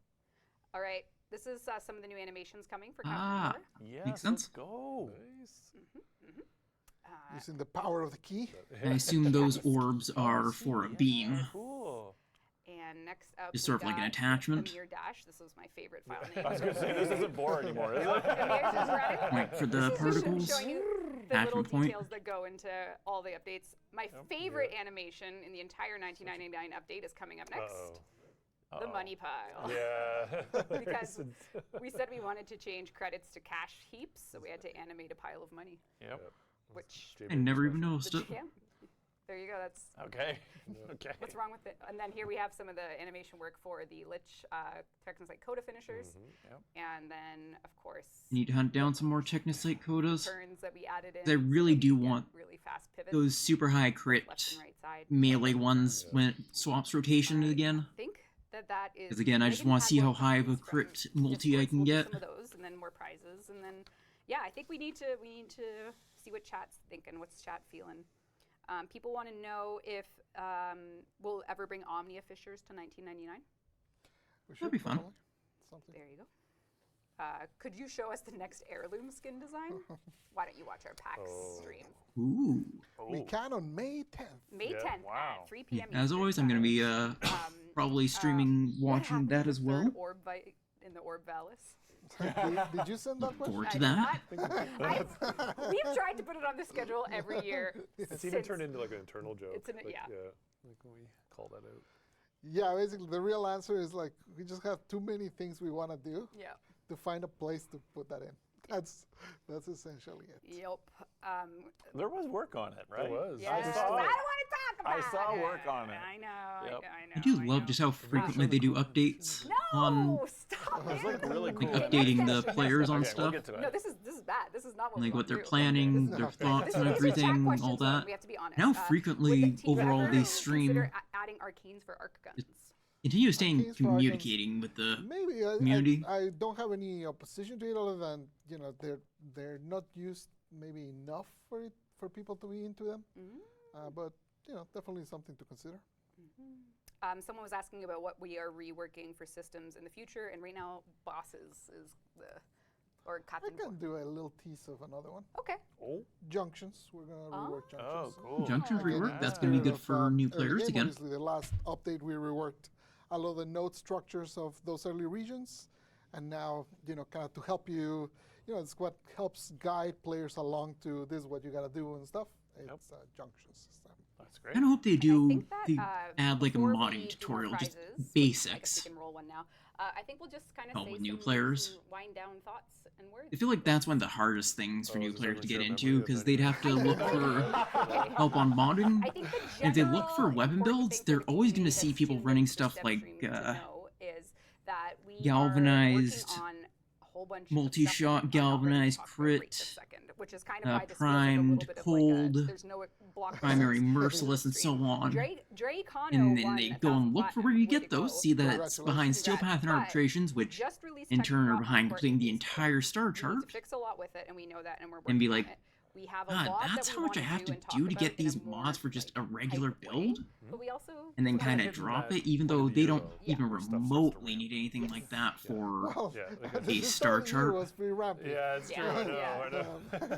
All right. This is some of the new animations coming for Captain Vor. Yes, Makes let's sense. go. Nice. Using the power of the key. I assume those orbs are for a beam. Cool. And next up, It's we sort of like an got attachment. Amir Dash. This was my favorite file I was name. gonna say this isn't Vor anymore, is it? Amir's just running. Point for the This is just particles. showing you the little Attachment point. details that go into all the updates. My favorite animation in the entire 1999 update is coming up next. Uh-oh. The money pile. Yeah. Because we said we wanted to change credits to cash heaps, so we had to animate a pile of money. Yep. Which, I never even the noticed it. champ. There you go. That's Okay. Okay. what's wrong with it. And then here we have some of the animation work for the Lich Technosite Coda finishers. Yep. And then, of course, Need to hunt down some more Technosite codas. turns that we added in. I really so do we get want really fast pivots, Those super high crit left and right side. melee ones when it swaps rotation again. I think that is. Because again, I just Megan want had to see more how high of a prizes from crit multi I Discord, so can we'll do get. some of those, and then more prizes, and then yeah, I think we need to see what chat's thinking. What's chat feeling? People want to know if we'll ever bring Omnia Fishers to 1999. We That'd be fun. probably. Something. There you go. Could you show us the next heirloom skin design? Why don't you watch our PAX stream? Ooh. We can on May 10th. May Yeah, 10th wow. at 3 p.m. As Eastern always, I'm going to Time. be probably streaming, What watching happened that to as the well. third orb in the Orb Valis? Did you send that question? Forward I to did that. not. We've tried to put it on the schedule every year. It's even since- turned into like an internal joke. It's an- like, yeah. Like when we call that out. Yeah, basically the real answer is like we just have too many things we want to do Yeah. to find a place to put that in. That's essentially it. Yep. There was work on it, right? There was. Yes. I I don't saw want it. to talk about I saw it. work on it. I know. Yep. I know. I do I love know. just how frequently they do updates on No, stop It was it. like really like cool. Okay, updating next the session, players on Okay, stuff. we'll get to it. No, this is bad. This is not what we Like want what they're to do. planning, This their is thoughts This and is chat everything, questions, all though, that. We have to be honest. And how Would frequently the team overall ever they stream. consider adding arcanes for arc guns? Continue staying Arcanes for icons. communicating with the Maybe community. I don't have any opposition to it other than they're not used maybe enough for people to be into them. But definitely something to consider. Someone was asking about what we are reworking for systems in the future, and right now, bosses is or I Captain can Vor. do a little tease of another one. Okay. Oh, Junctions. We're gonna rework junctions. oh, cool. Junctions Oh, rework. yeah. That's going to be good Of, for new early players game, again. Obviously, the last update we reworked a lot of the node structures of those early regions, and now kind of to help you, it's what helps guide players along to this is what you gotta do and stuff. It's a junction system. That's I great. kind of hope they I do think that, add like a before we modding do tutorial, more just prizes, I guess basics. we can roll one now. I think we'll just kind of Oh, say with new some players. wind down thoughts and words. I feel like that's one of the hardest things for Oh, new just players to get everyone into share because memory they'd of have to look for help on modding. I think the And if they look for general weapon important builds, thing they're for the always going to community see that's people tuned running into stuff like Devstream to know is that we galvanized are working on a whole whole bunch multi-shot of stuff that I'm not ready to galvanized talk about right crit, this second, which is kind of why this feels like a primed, little bit cold, of like there's no block primary in the merciless, and so stream. on. Dracano And then won they 1,000 go and look for where platinum. you Way to get those, go. see that's behind Steel Congrats. Path and But Arbitrations, which just released in tech turn are drop behind for completing the Atheist entire star We need chart. to fix a lot with it, and we know that, and we're working And be like, on it. We have a God, lot that's that how we much I wanna have to and talk do to about get in a these more, mods for just a like, regular hyped way. build, But we also and then Kinda kind of hidden drop that it, even point though of they view, don't though, even where stuff starts to remotely ramp. need anything like that for Well, Yeah, a this star time of year chart. was pretty rampy. Yeah, it's true. Yeah, I know. yeah.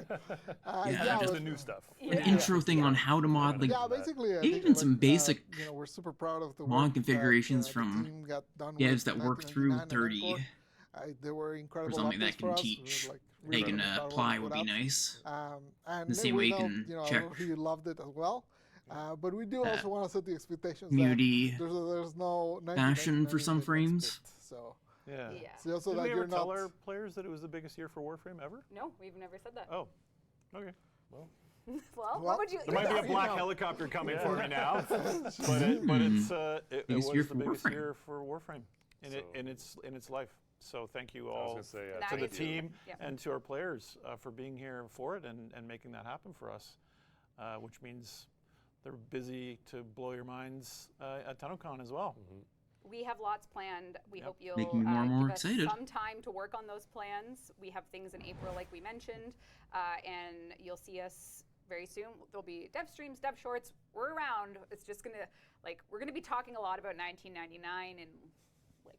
I know. Yeah, Just just the new stuff. an intro thing on how to mod, like Yeah, basically, I even think, some basic you know, we're super proud of the mod work configurations that, from the team got done devs with that work through 1999 and 30 Encore. They were or incredible something that updates for can us. teach. We were, like, They really can proud of what apply we would put be out. nice. And The same way we you know, can you know, check he loved it as well. But we do also want to set the expectations community that there's no fashion for 1999 some next frames. bit. So Yeah. Yeah. so Did that we ever you're tell not. our players that it was the biggest year for Warframe ever? No, we've never said that. Oh, okay. Well, Well, what would you? There might be a You black know. helicopter coming for me now, but it's Biggest it was year the for biggest Warframe. year for Warframe in So- its life. So thank you I was all gonna say, yeah, That to the is- team yeah. and to our players for being here for it and making that happen for us, which means they're busy to blow your minds at TennoCon as well. We have lots planned. We hope you'll Making me more and more give us excited. some time to work on those plans. We have things in April, like we mentioned, and you'll see us very soon. There'll be dev streams, dev shorts. We're around. It's just gonna we're gonna be talking a lot about 1999 and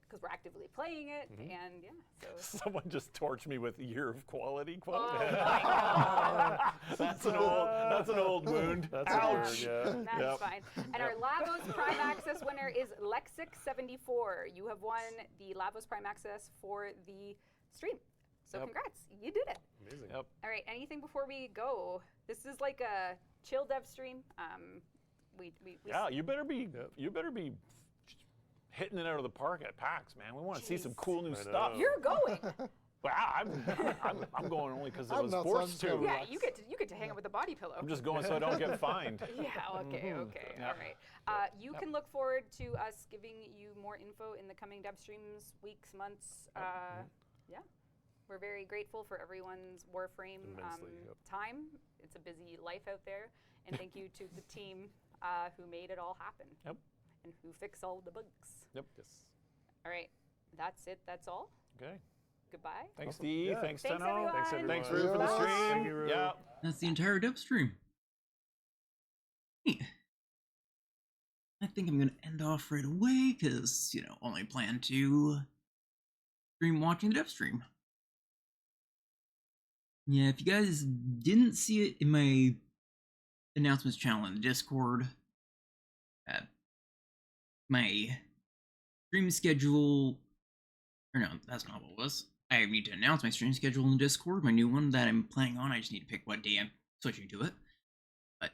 because we're actively playing it, and yeah. So. Someone just torched me with year of quality quote. Oh my God. That's an old wound. That's Ouch. a word, yeah. That's fine. And our Lavos Prime Access winner is Lexic74. You have won the Lavos Prime Access for the stream. So congrats, you did it. Amazing. Yep. All right, anything before we go? This is like a chill dev stream. We Yeah, you better be hitting it out of the park at PAX, man. We want to see some cool new stuff. You're going. Well, I'm going only because I I'm was not, so I'm forced just to. gonna Yeah, you get to hang out with the body pillow. I'm just going so I don't get fined. Yeah, okay, Yep. all right. You can look forward to us giving you more info in the coming dev streams, weeks, months. Yeah, we're very grateful for everyone's Warframe Immensely, yep. time. It's a busy life out there, and thank you to the team who made it all happen. Yep. And who fixed all the bugs. Yep. Yes. All right, that's it. That's all. Okay. Goodbye. Thanks, Awesome. Dee. Yeah. Thanks, Thanks, Tenno. everyone. Thanks, everyone. Thanks, Rue, for the Yes. stream. Thank you, Rue. Yeah. That's the entire dev stream. Neat. I think I'm gonna end off right away because only plan to stream watching the dev stream. Yeah, if you guys didn't see it in my announcements channel in the Discord, my stream schedule, or no, that's not what it was. I need to announce my stream schedule in the Discord, my new one that I'm playing on. I just need to pick what day I'm switching to it. But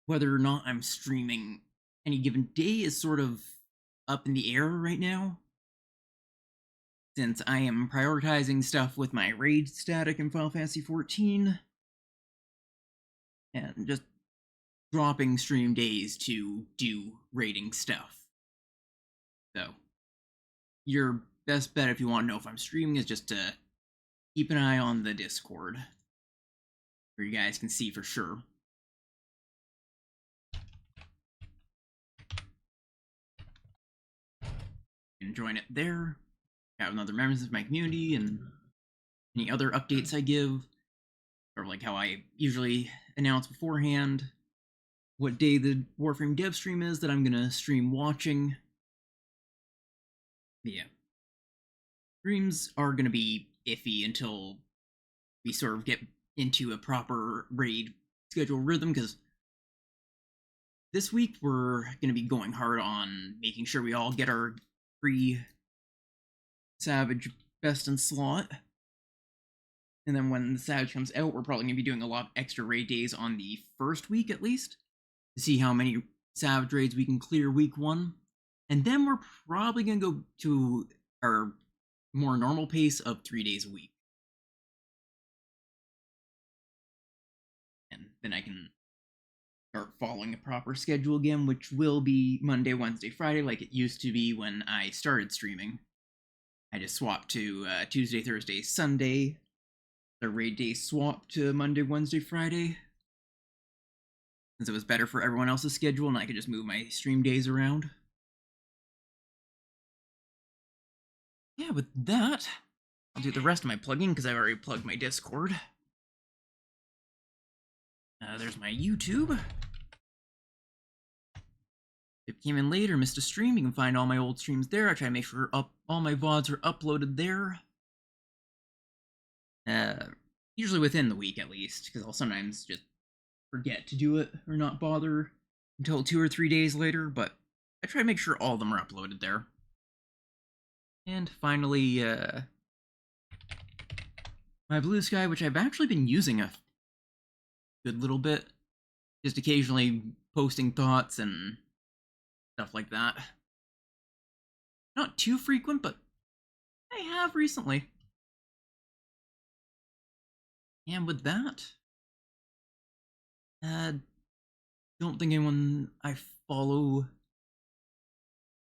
whether or not I'm streaming any given day is sort of up in the air right now, since I am prioritizing stuff with my raid static in Final Fantasy XIV, and just dropping stream days to do raiding stuff. So, your best bet if you want to know if I'm streaming is just to keep an eye on the Discord, where you guys can see for sure. You can join it there, have other members of my community, and any other updates I give, or like how I usually announce beforehand what day the Warframe dev stream is that I'm gonna stream watching. Yeah. Streams are gonna be iffy until we sort of get into a proper raid schedule rhythm, because this week we're gonna be going hard on making sure we all get our free Savage best in slot. And then when the Savage comes out, we're probably gonna be doing a lot of extra raid days on the first week at least, to see how many Savage raids we can clear week 1. And then we're probably gonna go to our more normal pace of 3 days a week. And then I can start following a proper schedule again, which will be Monday, Wednesday, Friday, like it used to be when I started streaming. I just swapped to Tuesday, Thursday, Sunday. The raid day swapped to Monday, Wednesday, Friday. Since it was better for everyone else's schedule and I could just move my stream days around. Yeah, with that, I'll do the rest of my plugging because I've already plugged my Discord. There's my YouTube. If you came in late or missed a stream, you can find all my old streams there. I try to make sure all my VODs are uploaded there. Usually within the week at least, because I'll sometimes just forget to do it or not bother until 2 or 3 days later, but I try to make sure all of them are uploaded there. And finally, my Blue Sky, which I've actually been using a good little bit, just occasionally posting thoughts and stuff like that. Not too frequent, but I have recently. And with that, don't think anyone I follow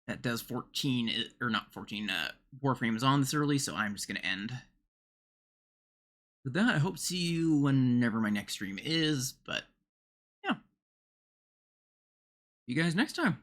that does 14, or not 14, Warframe is on this early, so I'm just going to end. With that, I hope to see you whenever my next stream is, but yeah. See you guys next time.